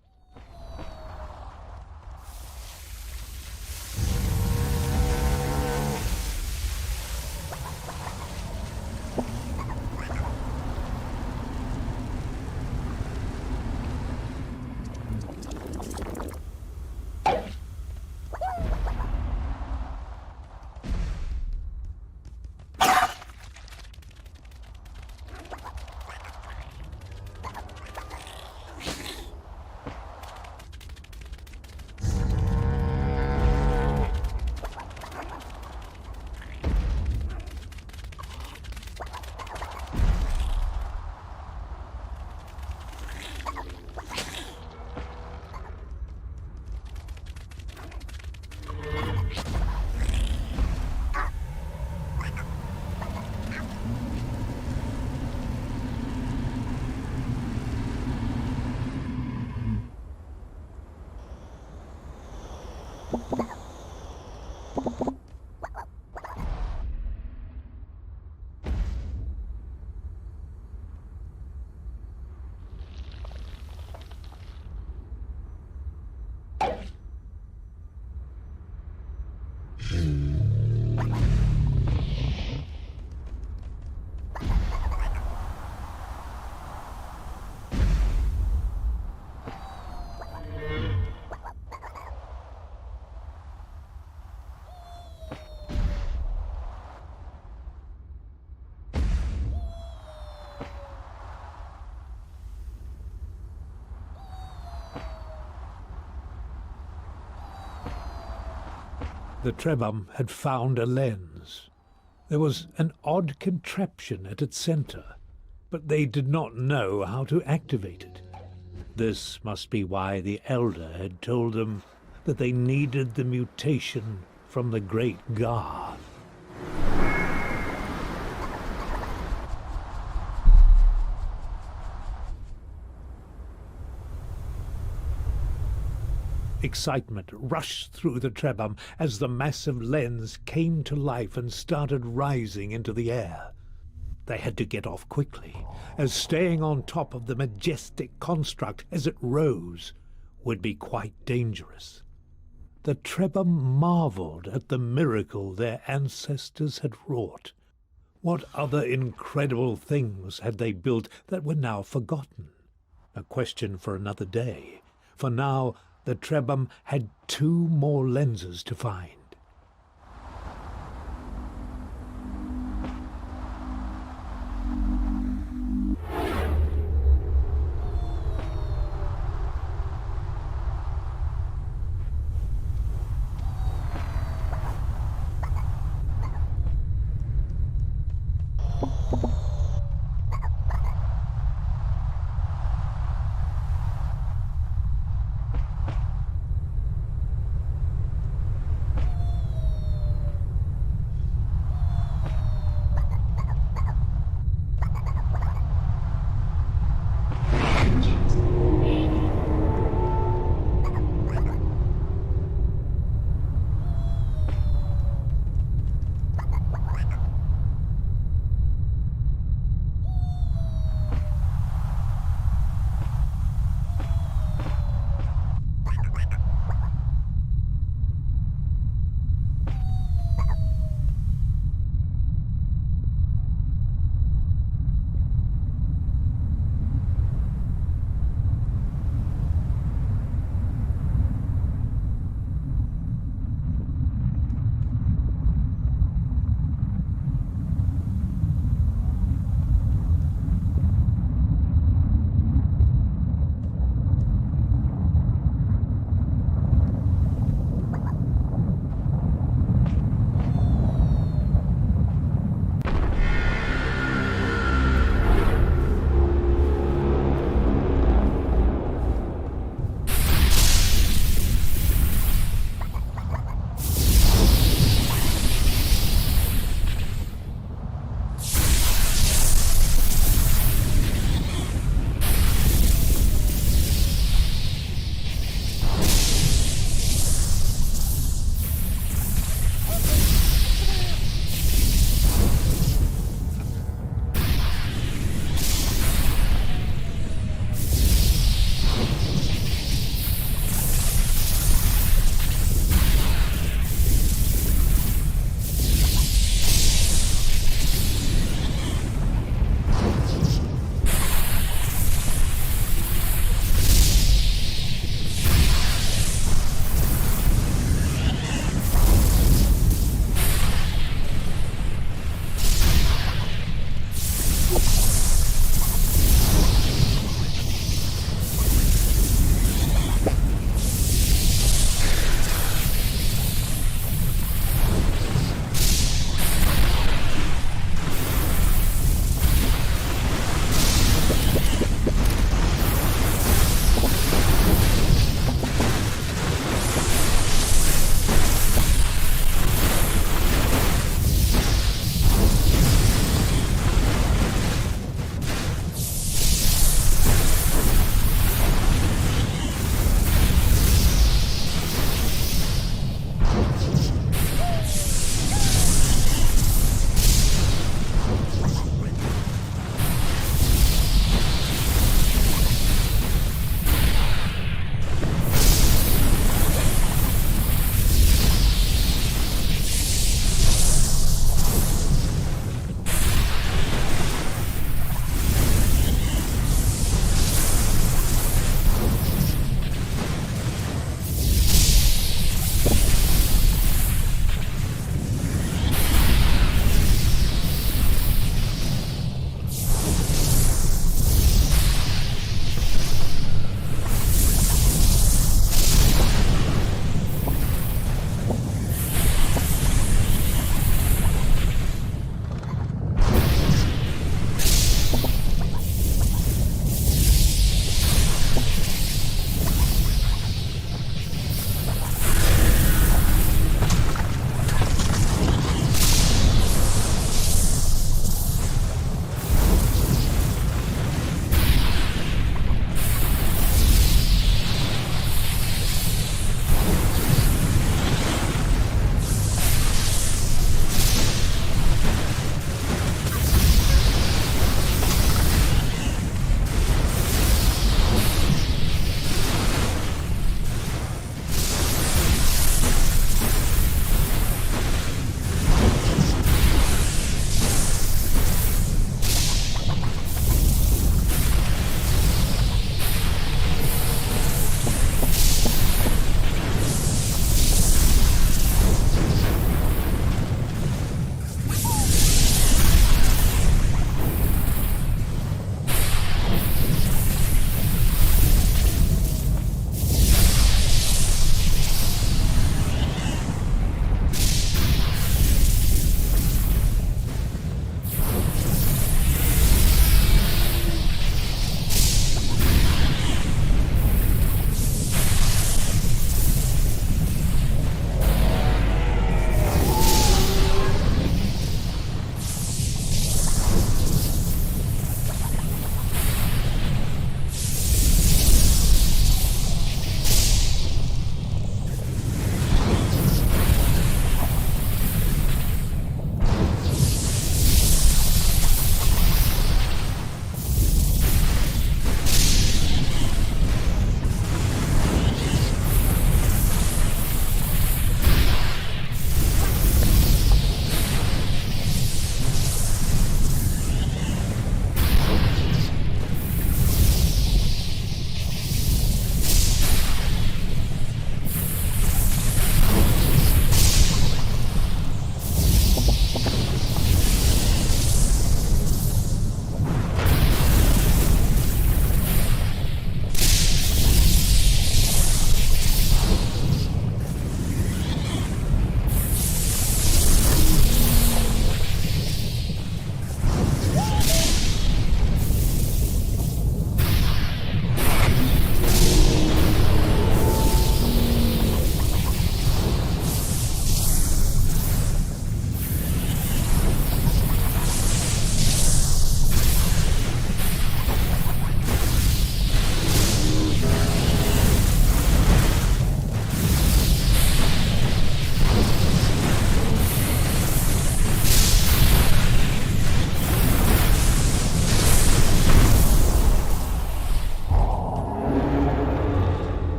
The Trebhum had found a lens. There was an odd contraption at its center, but they did not know how to activate it. This must be why the Elder had told them that they needed the mutation from the Great Gar. Excitement rushed through the Trebhum as the massive lens came to life and started rising into the air. They had to get off quickly, as staying on top of the majestic construct as it rose would be quite dangerous. The Trebhum marveled at the miracle their ancestors had wrought. What other incredible things had they built that were now forgotten? A question for another day. For now, the Trebhum had 2 more lenses to find.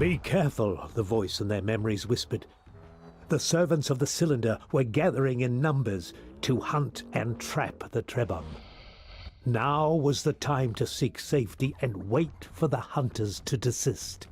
Be careful, the voice in their memories whispered. The servants of the cylinder were gathering in numbers to hunt and trap the Trebhum. Now was the time to seek safety and wait for the hunters to desist.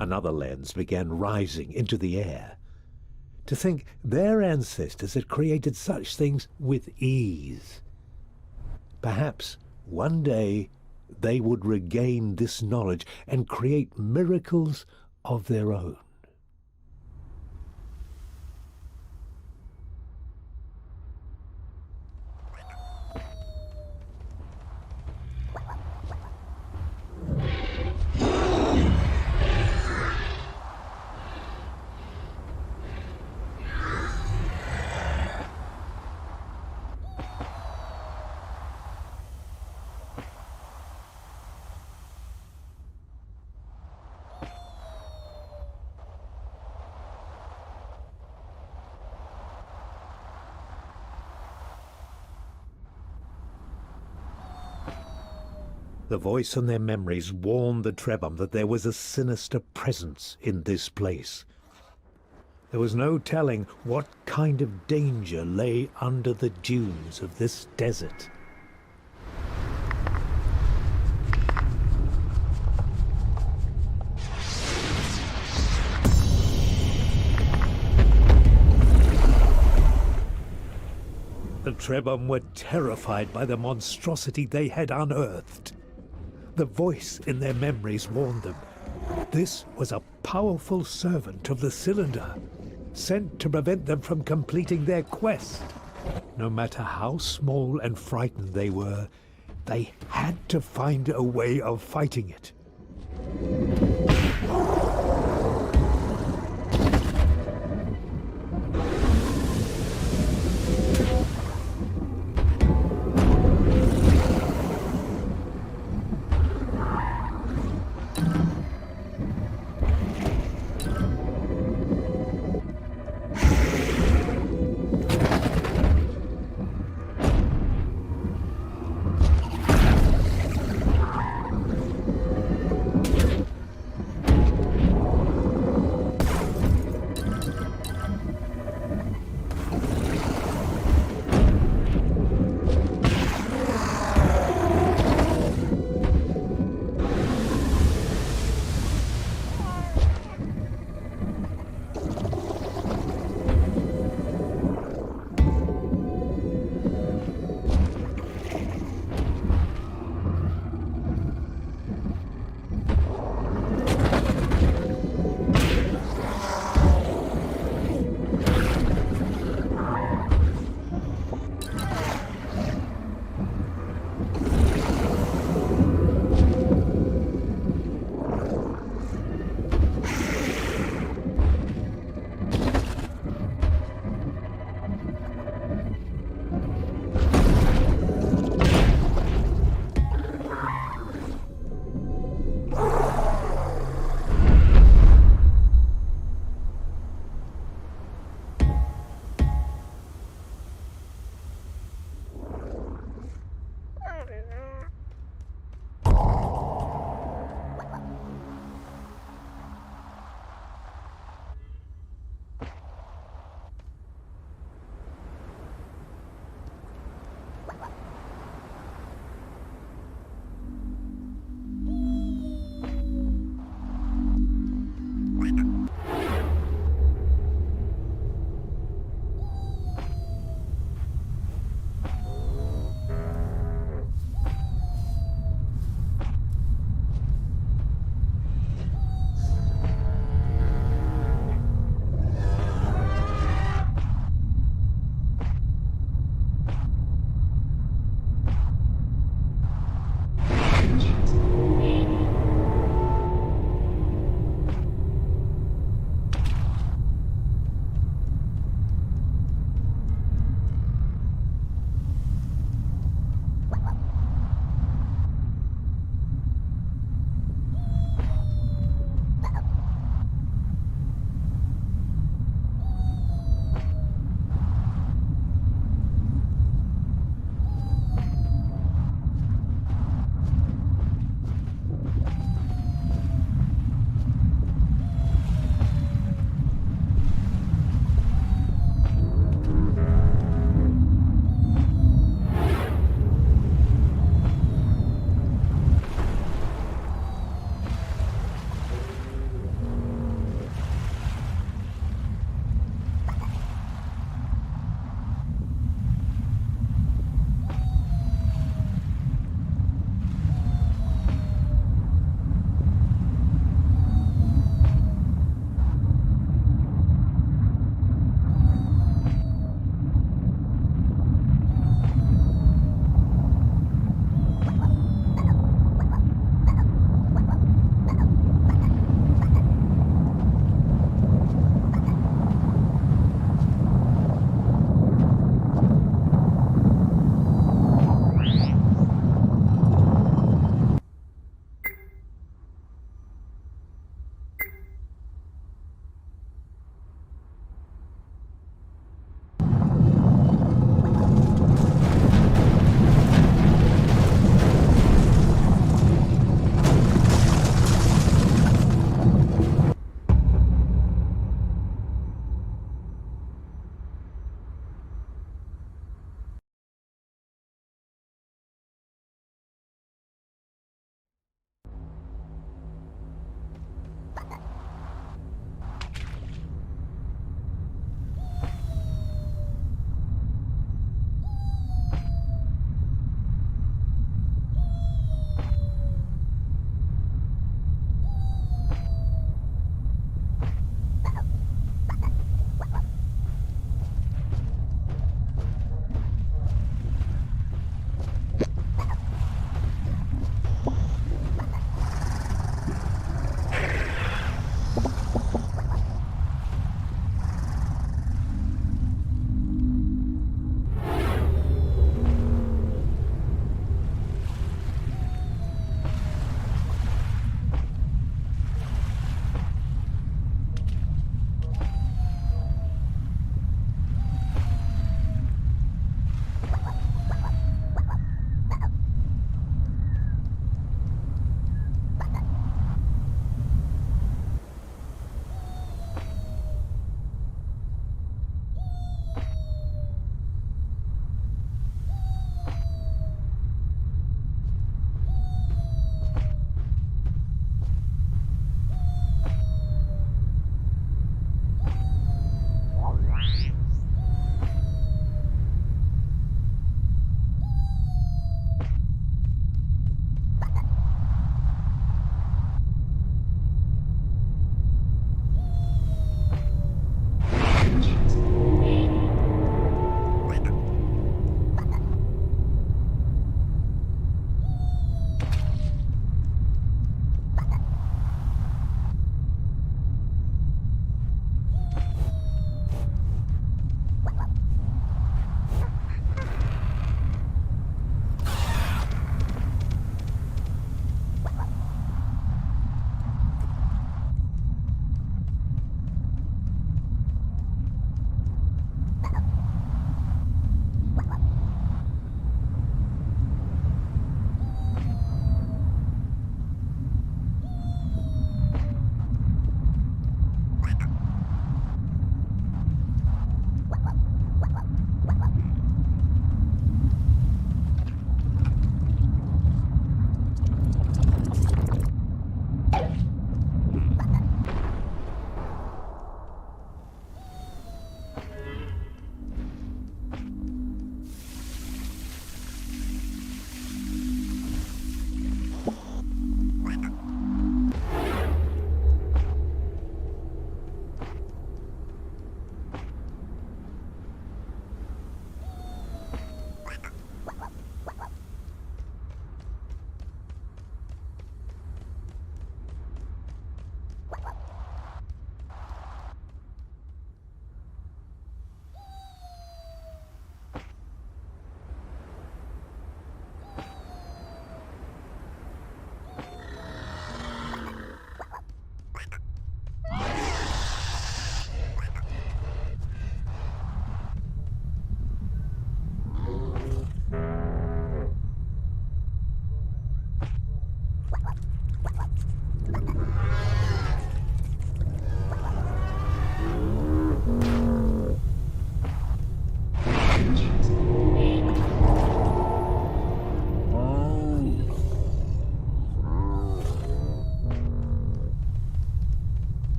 Another lens began rising into the air. To think their ancestors had created such things with ease. Perhaps one day they would regain this knowledge and create miracles of their own. The voice in their memories warned the Trebhum that there was a sinister presence in this place. There was no telling what kind of danger lay under the dunes of this desert. The Trebhum were terrified by the monstrosity they had unearthed. The voice in their memories warned them. This was a powerful servant of the Cylinder, sent to prevent them from completing their quest. No matter how small and frightened they were, they had to find a way of fighting it.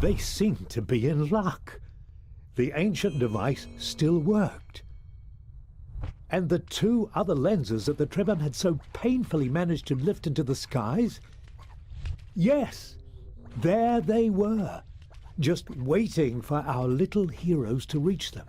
They seemed to be in luck. The ancient device still worked. And the two other lenses that the Trebhum had so painfully managed to lift into the skies? Yes, there they were, just waiting for our little heroes to reach them.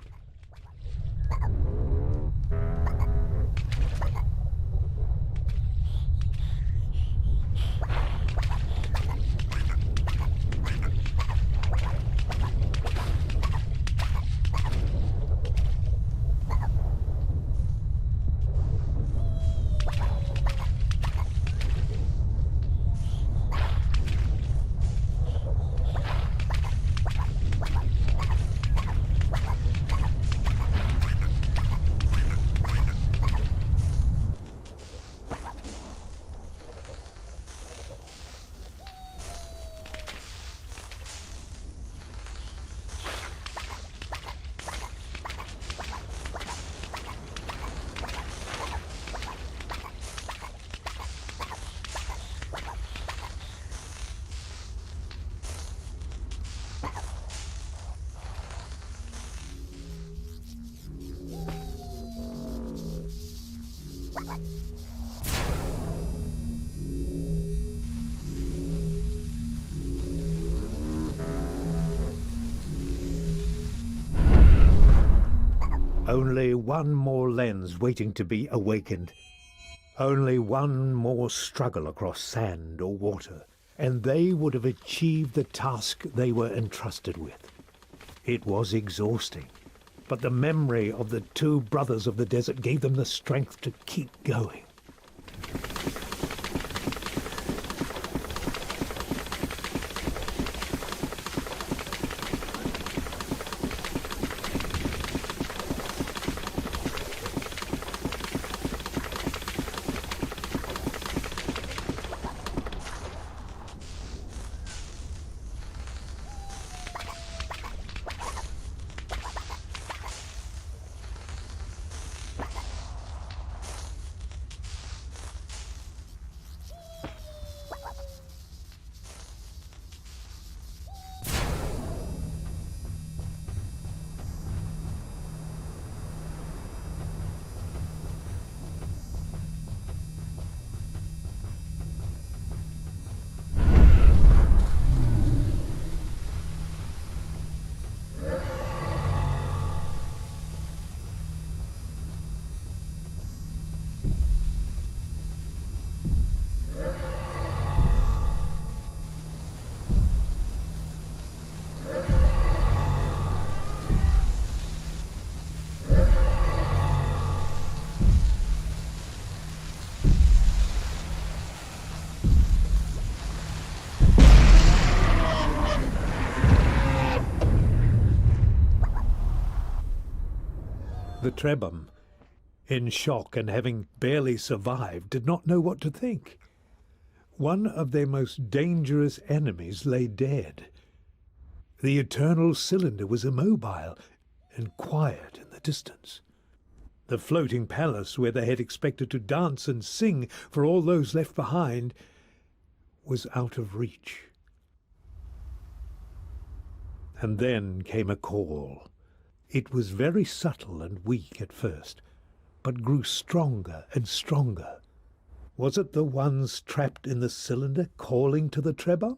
Only one more lens waiting to be awakened. Only one more struggle across sand or water, and they would have achieved the task they were entrusted with. It was exhausting, but the memory of the two brothers of the desert gave them the strength to keep going. The Trebhum, in shock and having barely survived, did not know what to think. One of their most dangerous enemies lay dead. The eternal cylinder was immobile and quiet in the distance. The floating palace where they had expected to dance and sing for all those left behind was out of reach. And then came a call. It was very subtle and weak at first, but grew stronger and stronger. Was it the ones trapped in the cylinder calling to the Trebhum?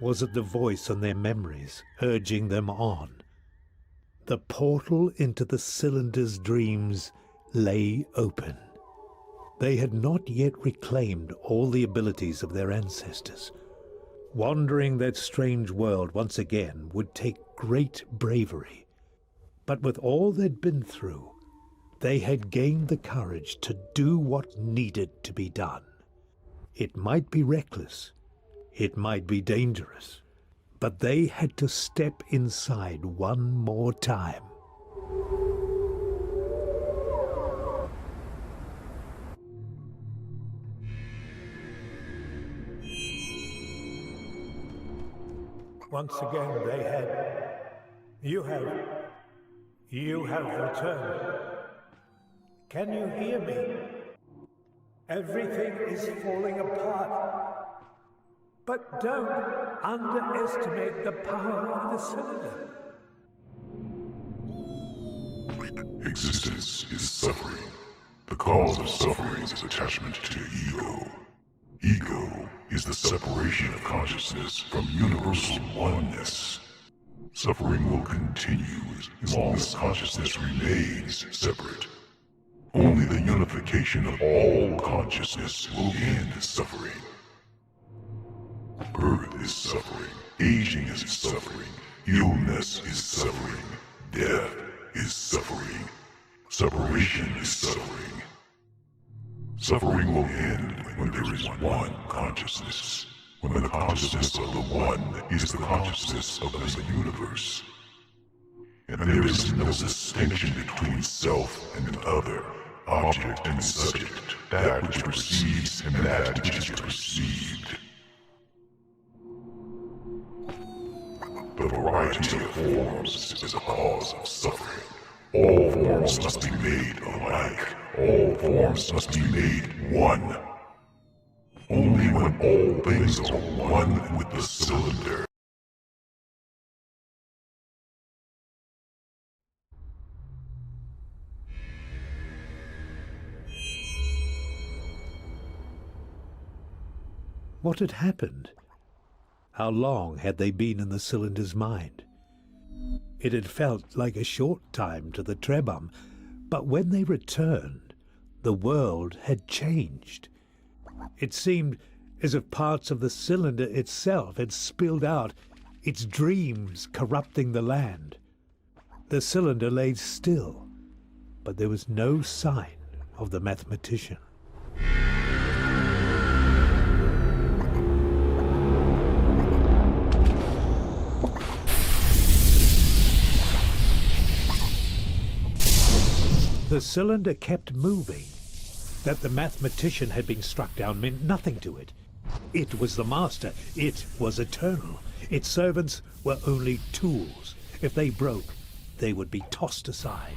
Was it the voice in their memories urging them on? The portal into the cylinder's dreams lay open. They had not yet reclaimed all the abilities of their ancestors. Wandering that strange world once again would take great bravery. But with all they'd been through, they had gained the courage to do what needed to be done. It might be reckless, it might be dangerous, but they had to step inside one more time. Once again they had, You have returned. Can you hear me? Everything is falling apart. But don't underestimate the power of the cylinder. Existence is suffering. The cause of suffering is attachment to ego. Ego is the separation of consciousness from universal oneness. Suffering will continue as long as consciousness remains separate. Only the unification of all consciousness will end suffering. Birth is suffering, aging is suffering, illness is suffering, death is suffering, separation is suffering. Suffering will end when there is one consciousness, when the consciousness of the one is the consciousness of the universe. And there is no distinction between self and other, object and subject, that which perceives and that which is perceived. The variety of forms is a cause of suffering. All forms must be made alike. All forms must be made one. Only when all things are one with the cylinder. What had happened? How long had they been in the cylinder's mind? It had felt like a short time to the Trebhum, but when they returned, the world had changed. It seemed as if parts of the cylinder itself had spilled out, its dreams corrupting the land. The cylinder lay still, but there was no sign of the mathematician. The cylinder kept moving. That the mathematician had been struck down meant nothing to it. It was the master. It was eternal. Its servants were only tools. If they broke, they would be tossed aside.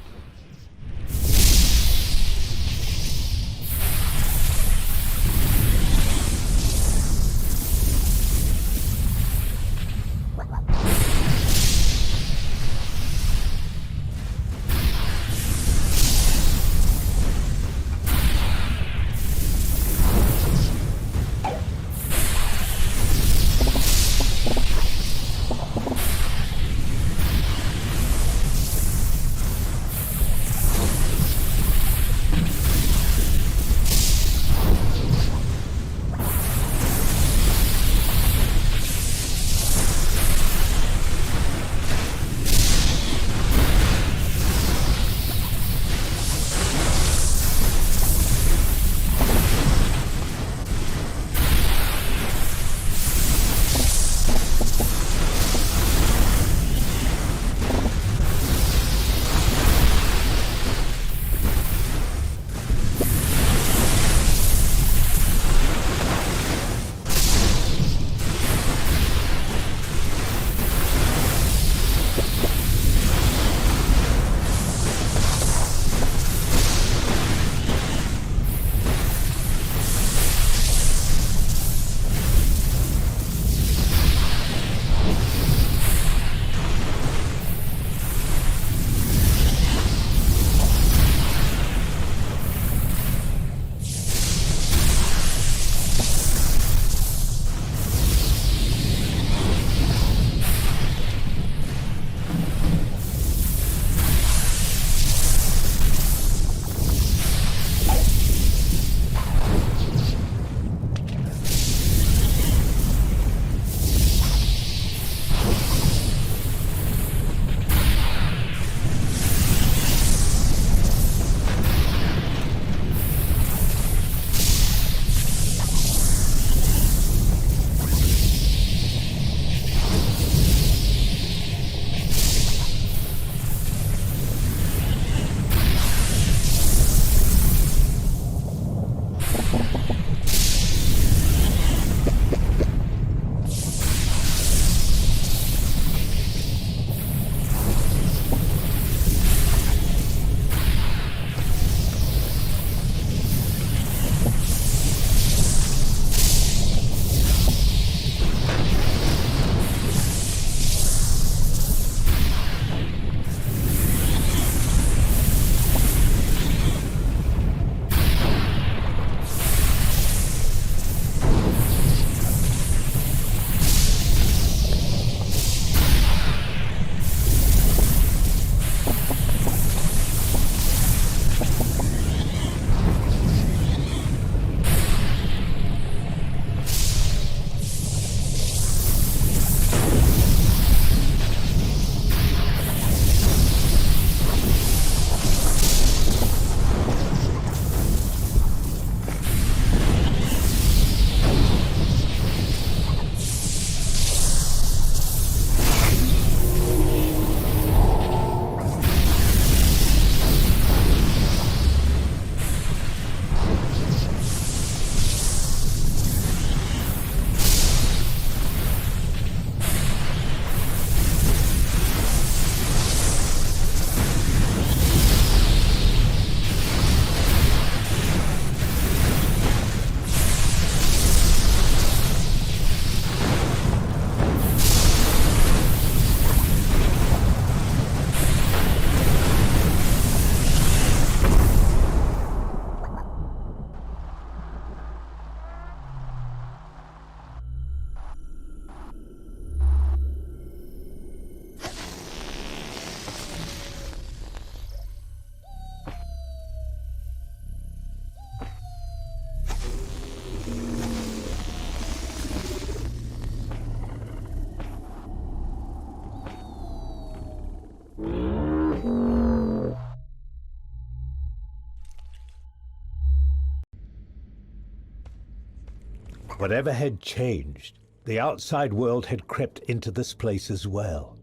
Whatever had changed, the outside world had crept into this place as well.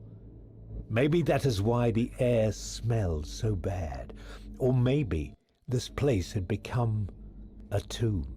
Maybe that is why the air smelled so bad. Or maybe this place had become a tomb.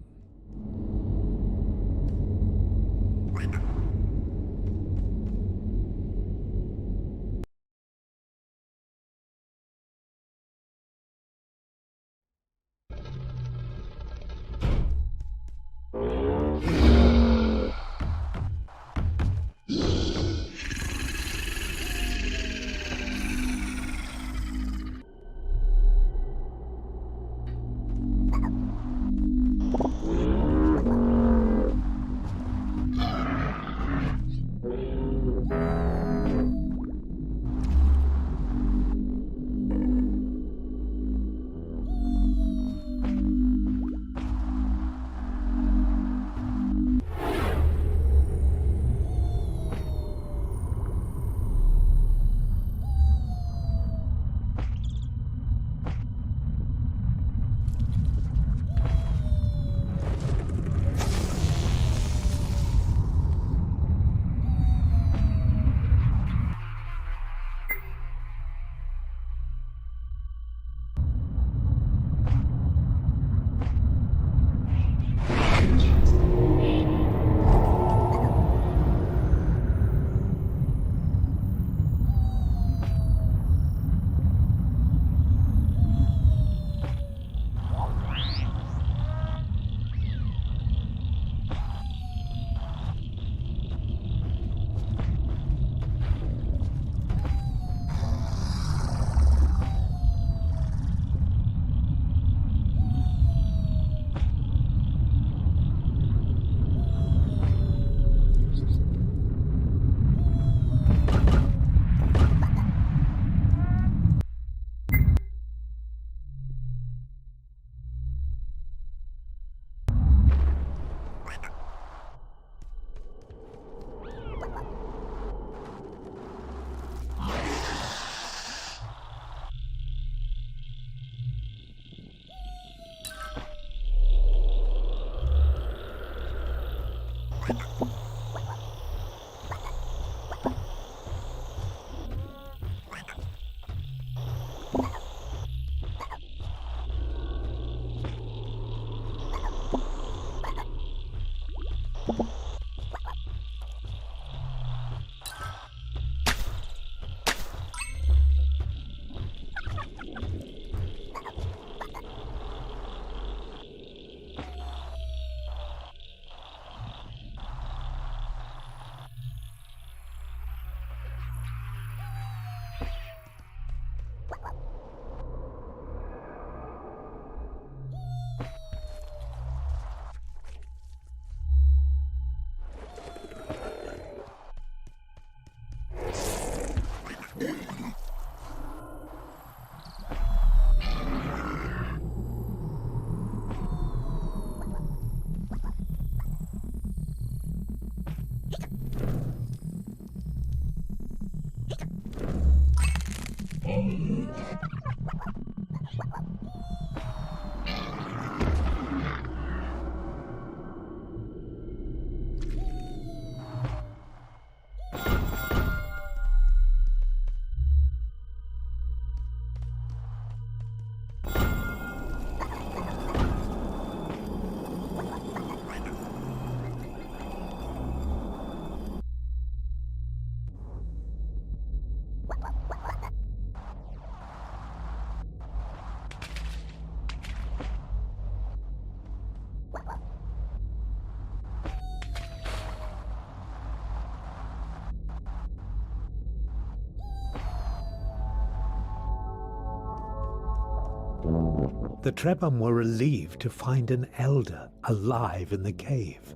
The Trebhum were relieved to find an elder alive in the cave.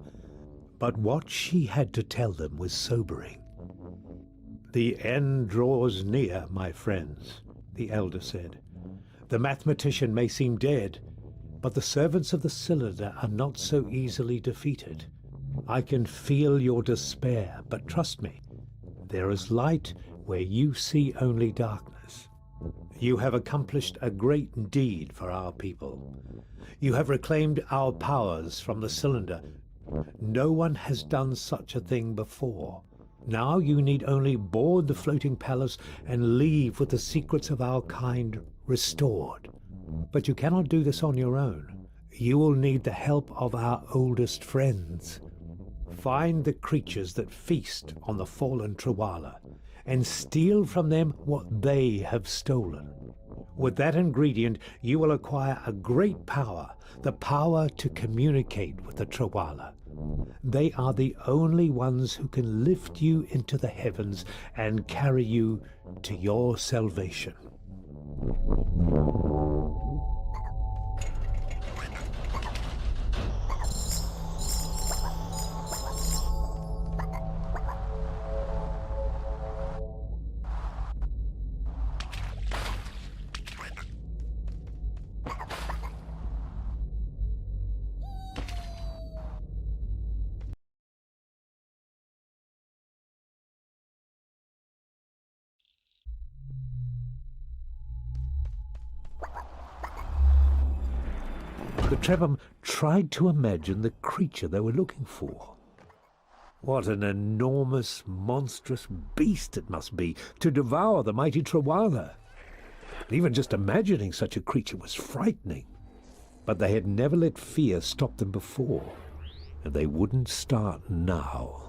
But what she had to tell them was sobering. "The end draws near, my friends," the elder said. "The mathematician may seem dead, but the servants of the cylinder are not so easily defeated. I can feel your despair, but trust me, there is light where you see only darkness. You have accomplished a great deed for our people. You have reclaimed our powers from the cylinder, No one has done such a thing before. Now you need only board the floating palace and leave with the secrets of our kind restored. But you cannot do this on your own. You will need the help of our oldest friends. Find the creatures that feast on the fallen Trawala, and steal from them what they have stolen. With that ingredient, you will acquire a great power, the power to communicate with the Trawala. They are the only ones who can lift you into the heavens and carry you to your salvation. The Trebhum tried to imagine the creature they were looking for. What an enormous, monstrous beast it must be to devour the mighty Trawala. Even just imagining such a creature was frightening. But they had never let fear stop them before, and they wouldn't start now.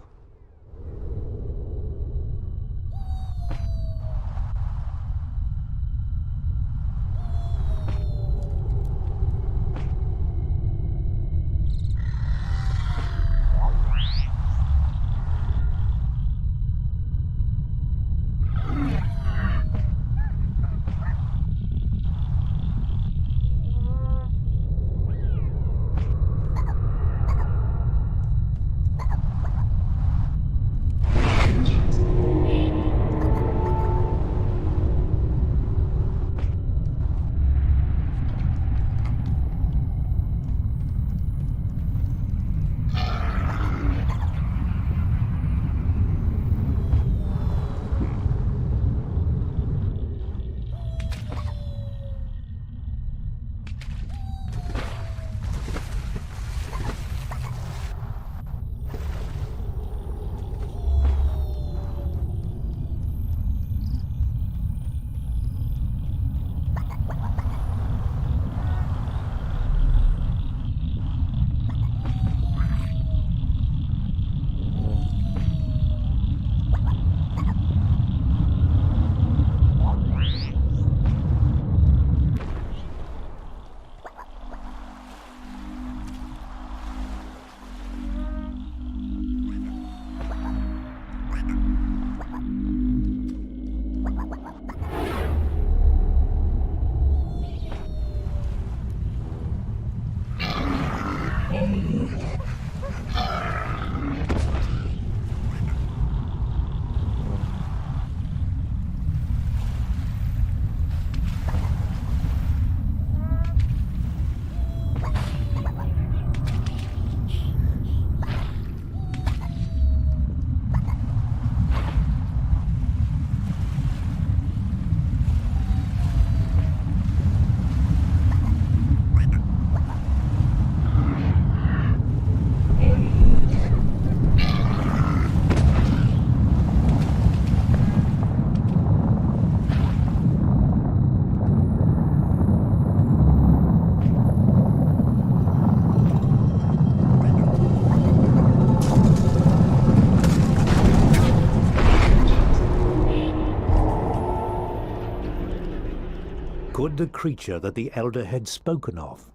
Could the creature that the elder had spoken of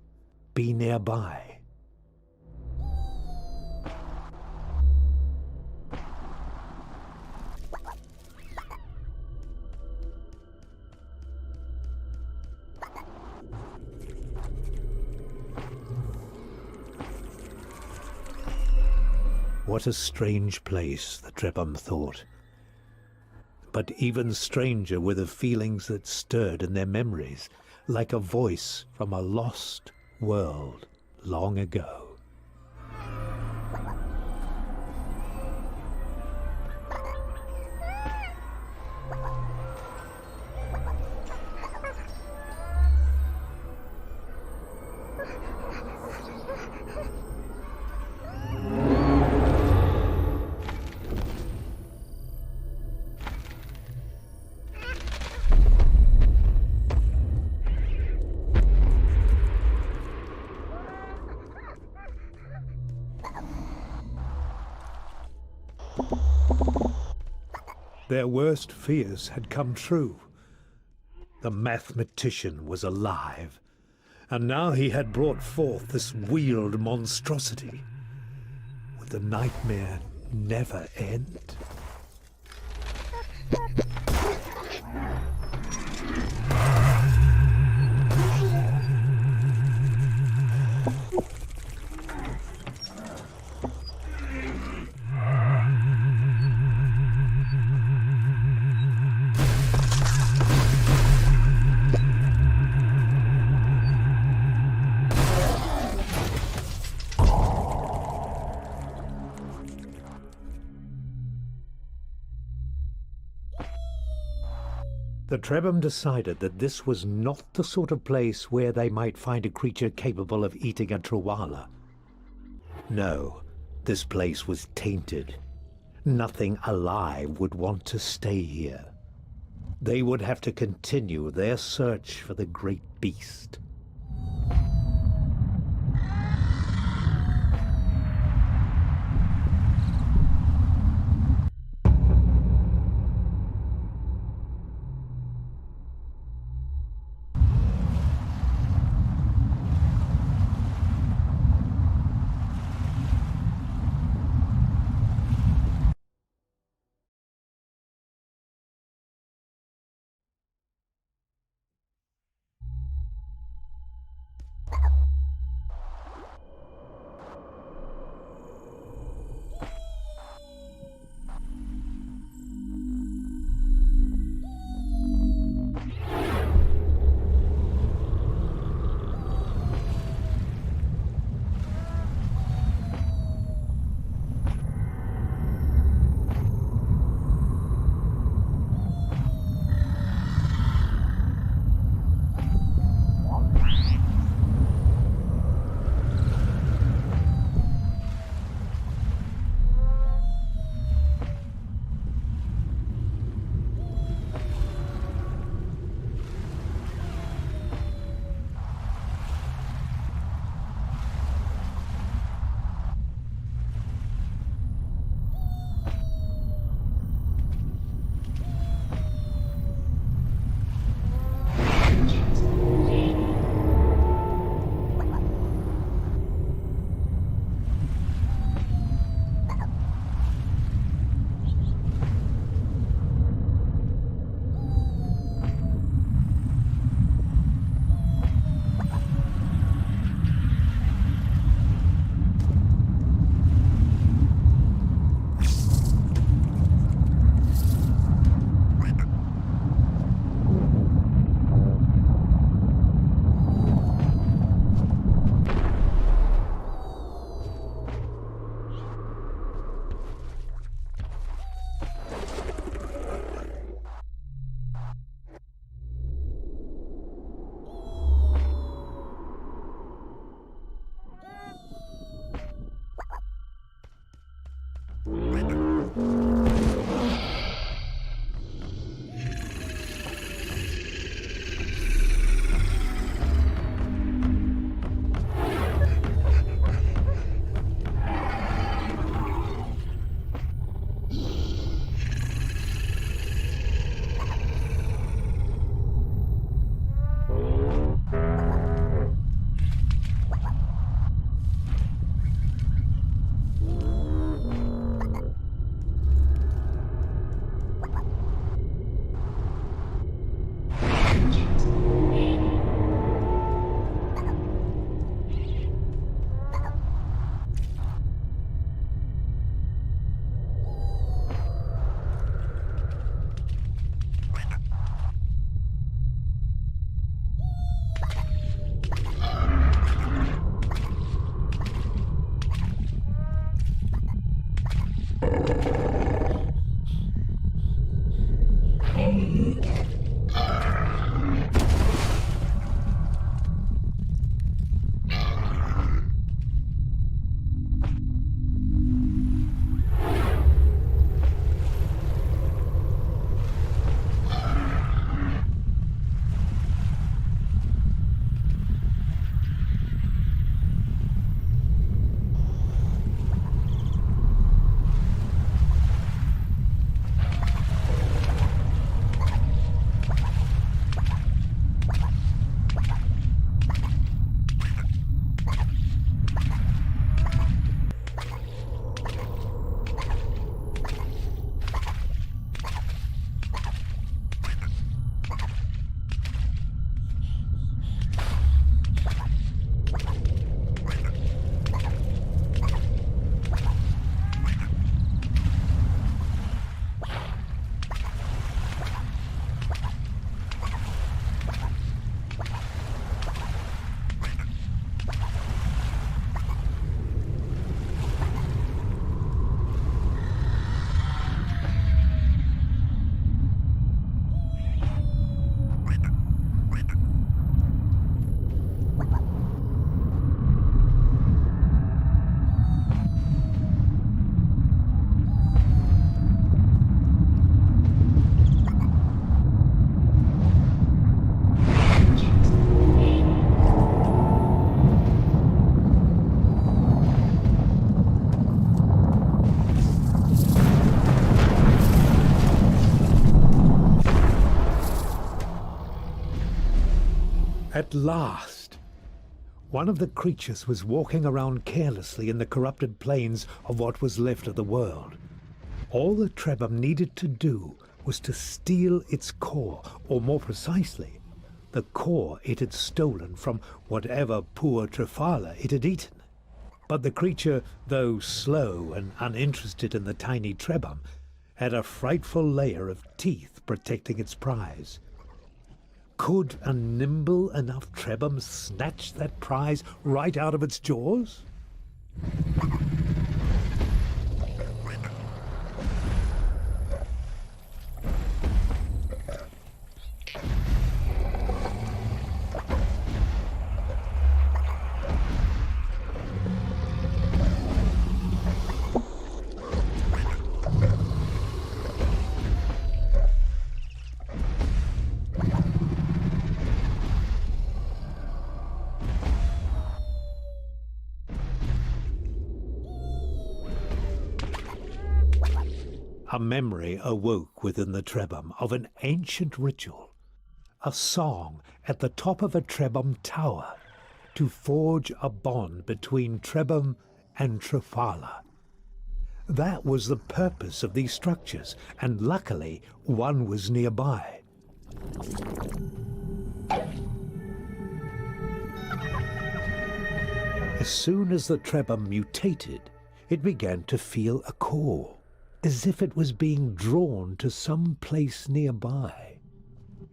be nearby? What a strange place, the Trebhum thought. But even stranger were the feelings that stirred in their memories, like a voice from a lost world long ago. Their worst fears had come true. The mathematician was alive, and now he had brought forth this wheeled monstrosity. Would the nightmare never end? The Trebhum decided that this was not the sort of place where they might find a creature capable of eating a Trawala. No, this place was tainted. Nothing alive would want to stay here. They would have to continue their search for the great beast. At last! One of the creatures was walking around carelessly in the corrupted plains of what was left of the world. All the Trebhum needed to do was to steal its core, or more precisely, the core it had stolen from whatever poor Trafala it had eaten. But the creature, though slow and uninterested in the tiny Trebhum, had a frightful layer of teeth protecting its prize. Could a nimble enough Trebhum snatch that prize right out of its jaws? A memory awoke within the Trebhum of an ancient ritual, a song at the top of a Trebhum tower to forge a bond between Trebhum and Trafala. That was the purpose of these structures, and luckily one was nearby. As soon as the Trebhum mutated, it began to feel a call, as if it was being drawn to some place nearby.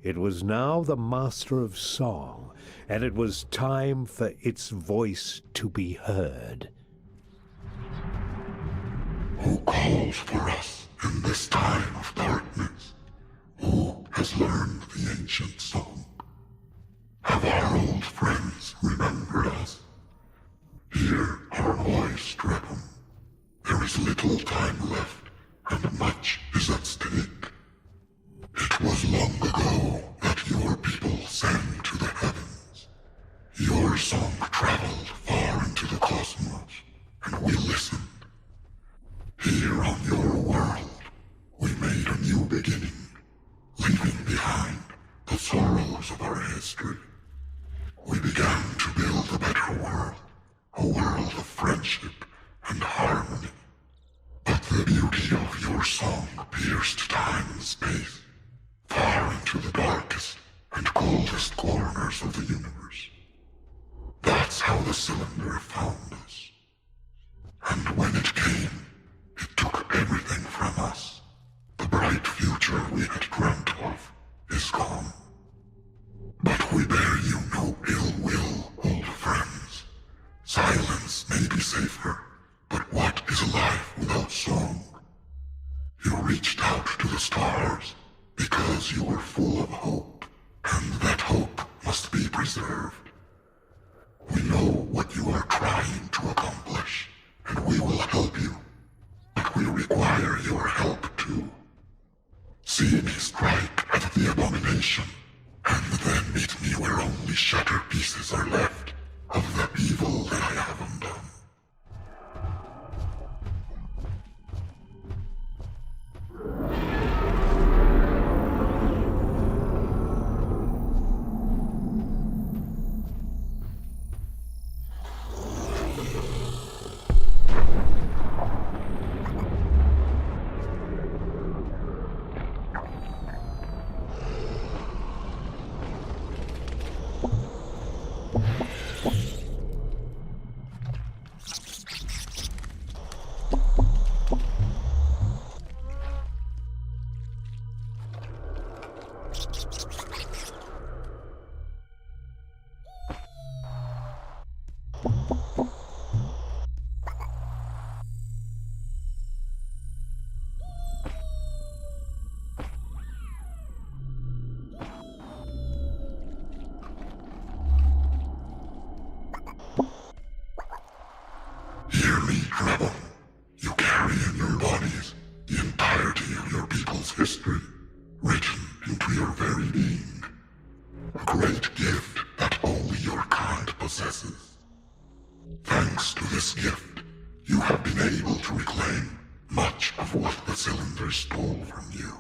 It was now the master of song, and it was time for its voice to be heard. Who calls for us in this time of darkness? Who has learned the ancient song? Have our old friends remembered us? Hear our voice, Trebhum. There is little time left, and much is at stake. It was long ago that your people sang to the heavens. Your song traveled far into the cosmos, and we listened. Here on your world, we made a new beginning, leaving behind the sorrows of our history. We began to build a better world, a world of friendship and harmony. But the beauty of your song pierced time and space, far into the darkest and coldest corners of the universe. That's how the cylinder found us. And when it came, it took everything from us. The bright future we had dreamt of is gone. But we bear you no ill will, old friends. Silence may be safer, but what is life without song? You reached out to the stars because you were full of hope, and that hope must be preserved. We know what you are trying to accomplish, and we will help you. But we require your help too. See me strike at the abomination, and then meet me where only shattered pieces are left of the evil that I have undone. Hear me, Trebhum. You carry in your bodies the entirety of your people's history, written into your very being. A great gift that only your kind possesses. Thanks to this gift, you have been able to reclaim much of what the cylinder stole from you.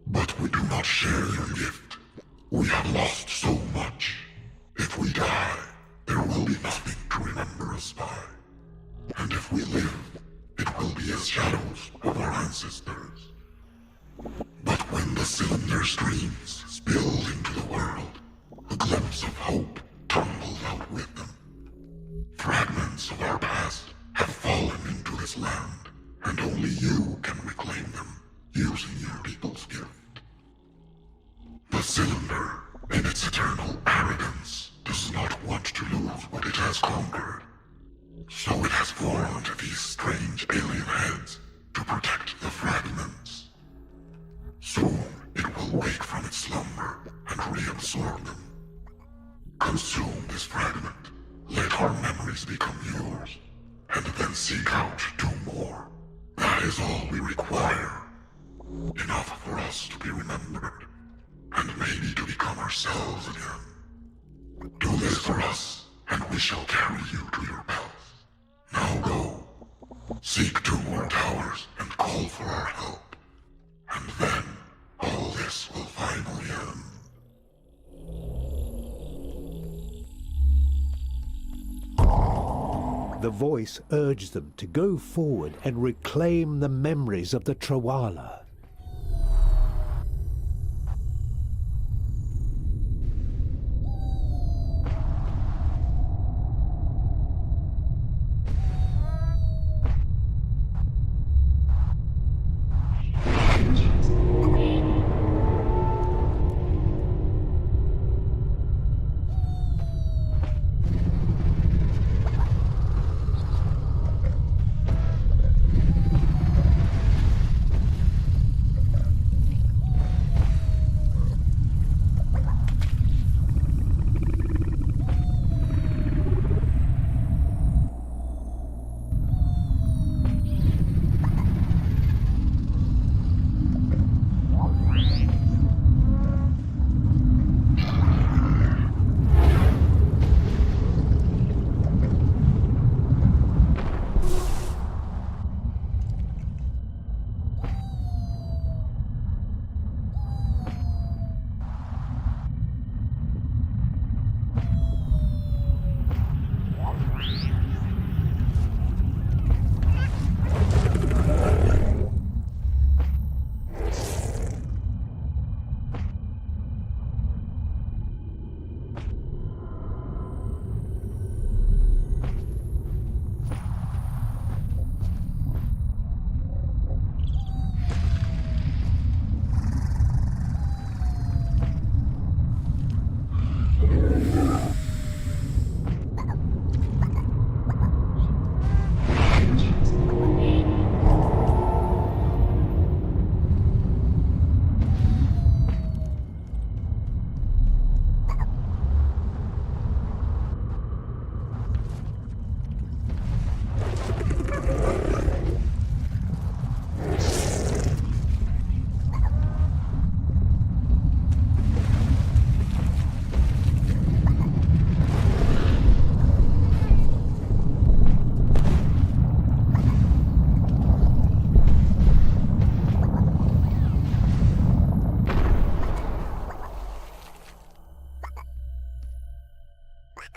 But we do not share your gift. We have lost so much. If we die, there will be nothing to remember us by. And if we live, it will be as shadows of our ancestors. But when the cylinder streams spill into the world, a glimpse of hope tumbles out with them. Fragments of our past have fallen into this land, and only you can reclaim them using your people's gift. The cylinder, in its eternal arrogance, does not want to lose what it has conquered. So it has formed these strange alien heads to protect the fragments. Soon it will wake from its slumber and reabsorb them. Consume this fragment, let our memories become yours, and then seek out 2 more. That is all we require. Enough for us to be remembered, and maybe to become ourselves again. Do this for us, and we shall carry you to your palace. Now go. Seek 2 more towers and call for our help. And then, all this will finally end. The voice urged them to go forward and reclaim the memories of the Trawala.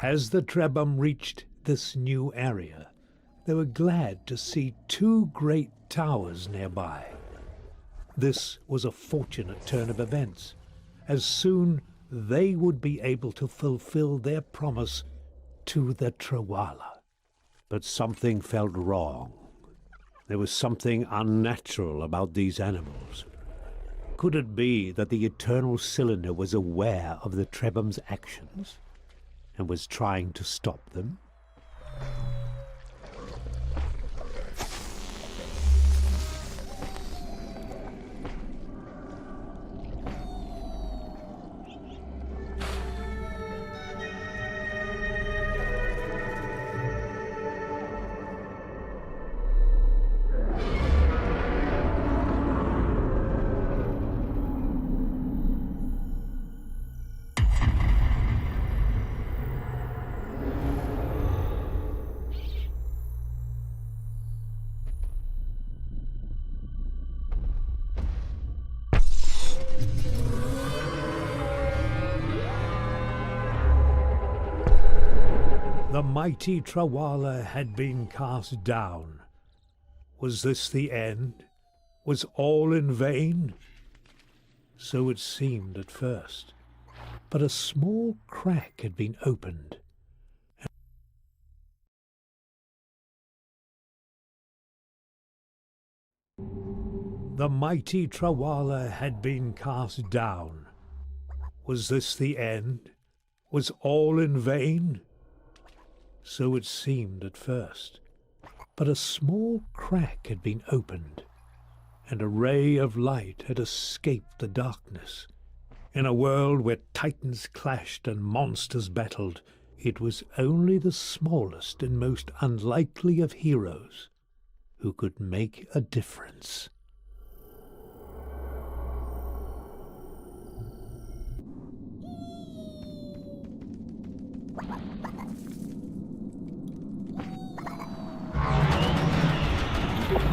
As the Trebhum reached this new area, they were glad to see 2 great towers nearby. This was a fortunate turn of events, as soon they would be able to fulfill their promise to the Trawala. But something felt wrong. There was something unnatural about these animals. Could it be that the Eternal Cylinder was aware of the Trebhum's actions and was trying to stop them? The mighty Trawala had been cast down. Was this the end? Was all in vain? So it seemed at first. But a small crack had been opened. The mighty Trawala had been cast down. Was this the end? Was all in vain? So it seemed at first. But a small crack had been opened, and a ray of light had escaped the darkness. In a world where titans clashed and monsters battled, it was only the smallest and most unlikely of heroes who could make a difference.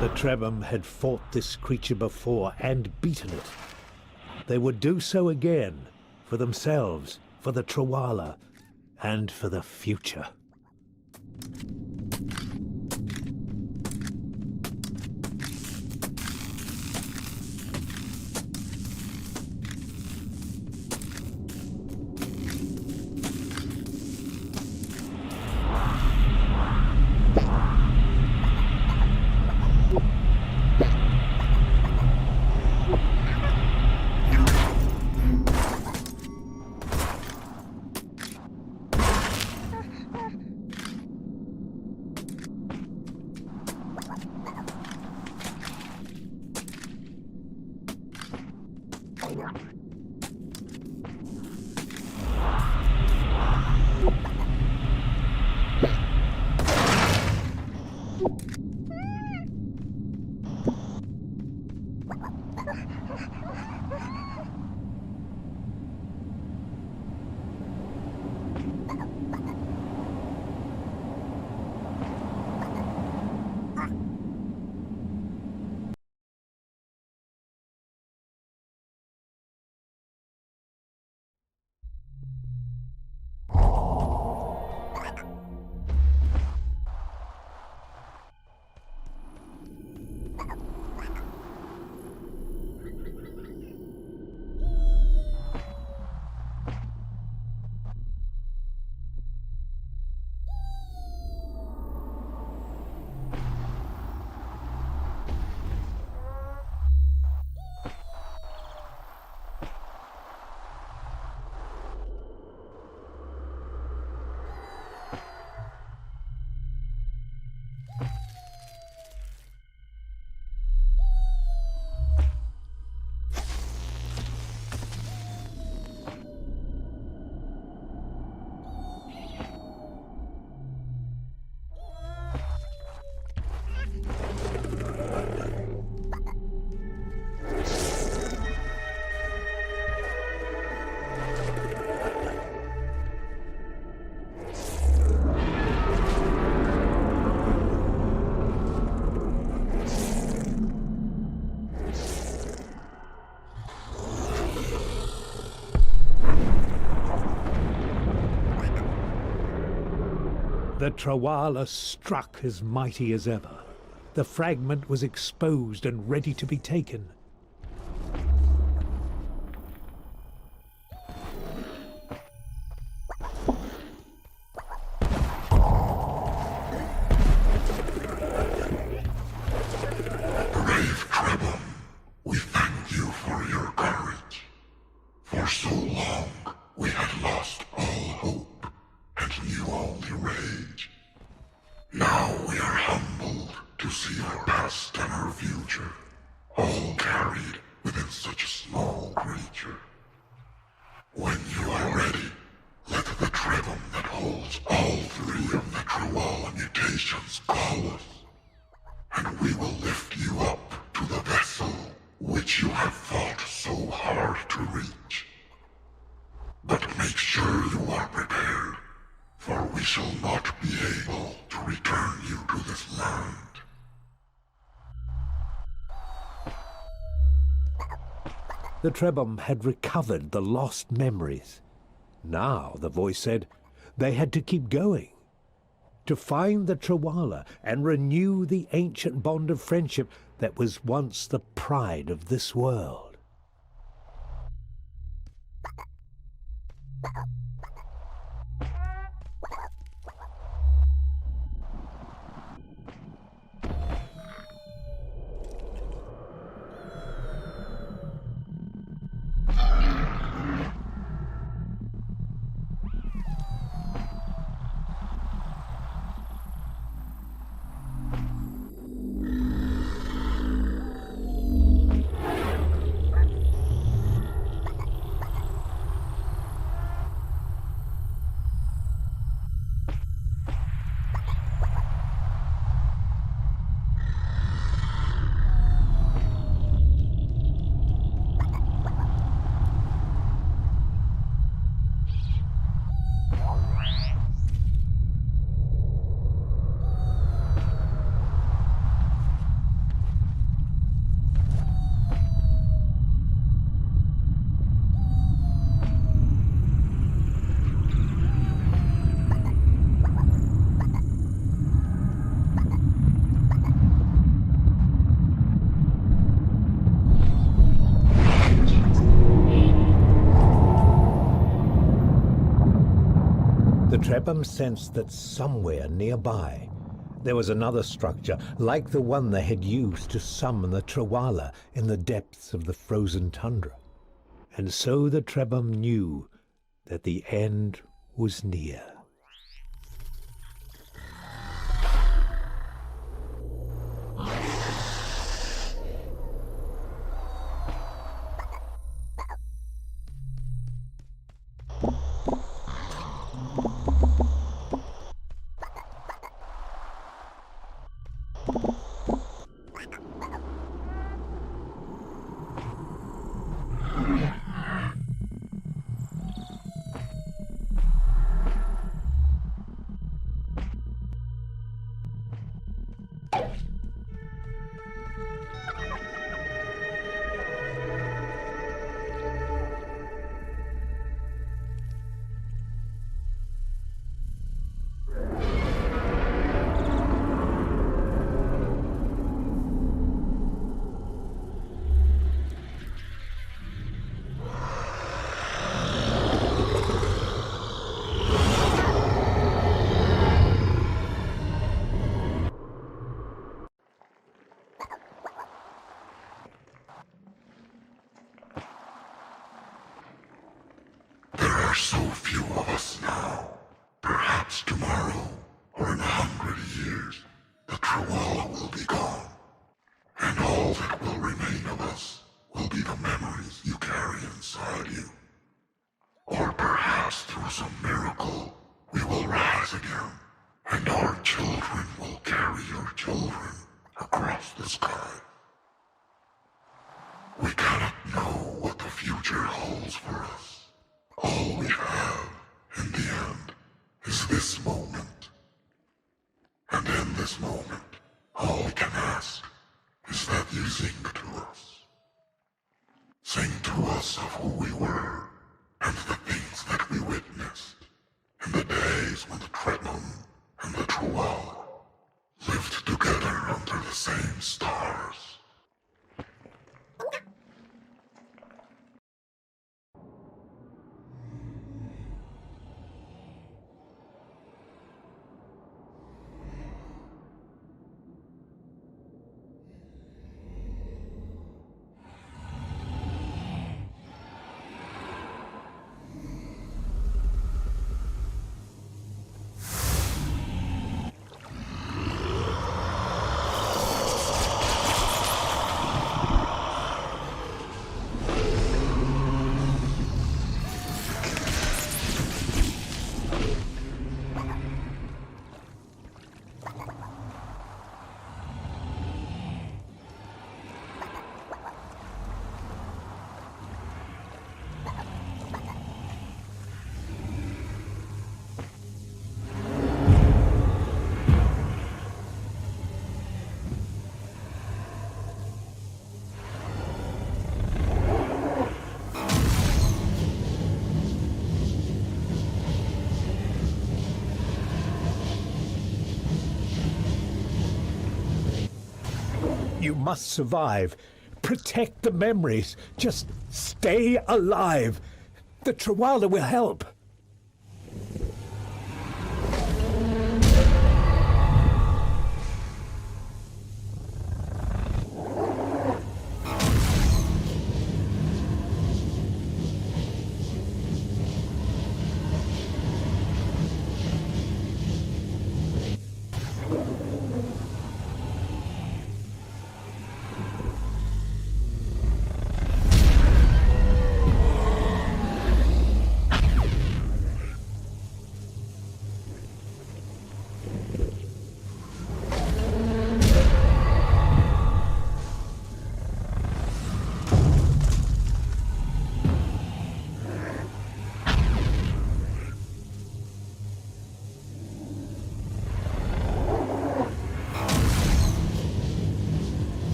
The Trebhum had fought this creature before and beaten it. They would do so again, for themselves, for the Trawala, and for the future. The Trawala struck as mighty as ever. The fragment was exposed and ready to be taken. Brave Trebhum, we thank you for your courage. For so long, we had lost all hope and knew only rage. Now we are humbled to see our past and our future, all carried within such a small creature. When you are ready, let the Trebhum that holds all three of the Trawala mutations call us, and we will lift you up to the vessel which you have fought so hard to reach. But make sure you are prepared, for we shall not be able to return you to this land. The Trebhum had recovered the lost memories. Now, the voice said, they had to keep going. to find the Trawala and renew the ancient bond of friendship that was once the pride of this world. The Trebhum sensed that somewhere nearby there was another structure like the one they had used to summon the Trawala in the depths of the frozen tundra. And so the Trebhum knew that the end was near. There are so few of us now. Perhaps tomorrow, or in 100 years, the Trawala will be gone. And all that will remain of us will be the memories you carry inside you. Or perhaps through some miracle, we will rise again, and our children will carry your children across the sky. We cannot know what the future holds for us. All we have, in the end, is this moment. And in this moment, all we can ask is that you sing to us. Sing to us of who we were, and the things that we witnessed, in the days when the Trebhum and the Trawala lived together under the same stars. You must survive. Protect the memories. Just stay alive. The Trawalda will help.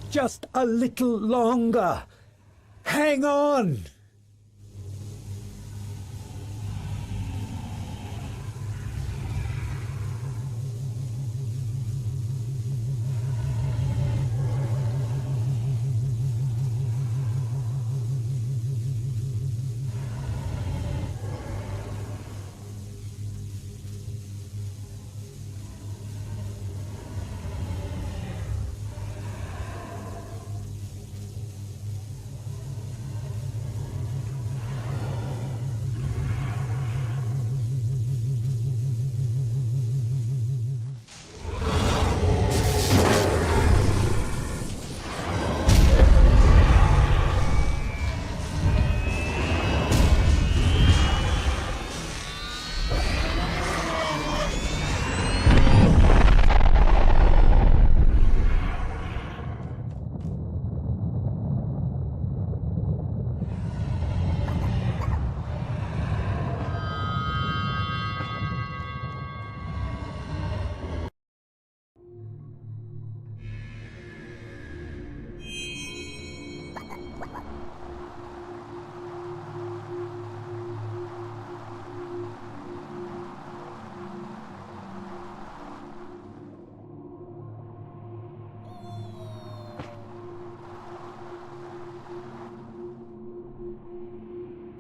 Just a little longer. Hang on!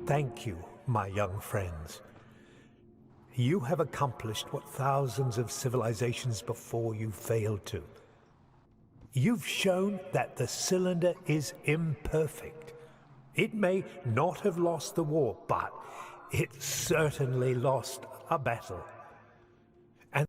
Thank you, my young friends. You have accomplished what thousands of civilizations before you failed to. You've shown that the cylinder is imperfect. It may not have lost the war, but it certainly lost a battle. And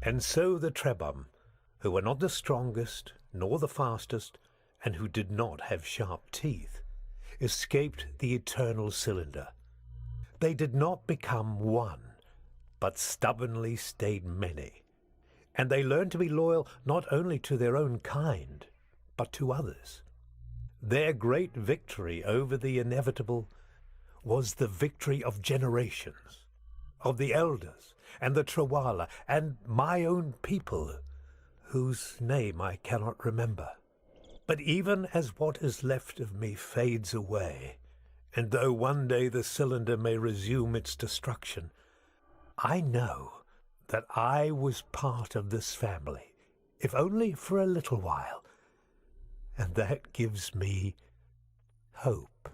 And so the Trebhum, who were not the strongest nor the fastest, and who did not have sharp teeth, escaped the eternal cylinder. They did not become one, but stubbornly stayed many. And they learned to be loyal not only to their own kind, but to others. Their great victory over the inevitable was the victory of generations, of the elders, and the Trawala, and my own people, whose name I cannot remember. But even as what is left of me fades away, and though one day the cylinder may resume its destruction, I know that I was part of this family, if only for a little while, and that gives me hope.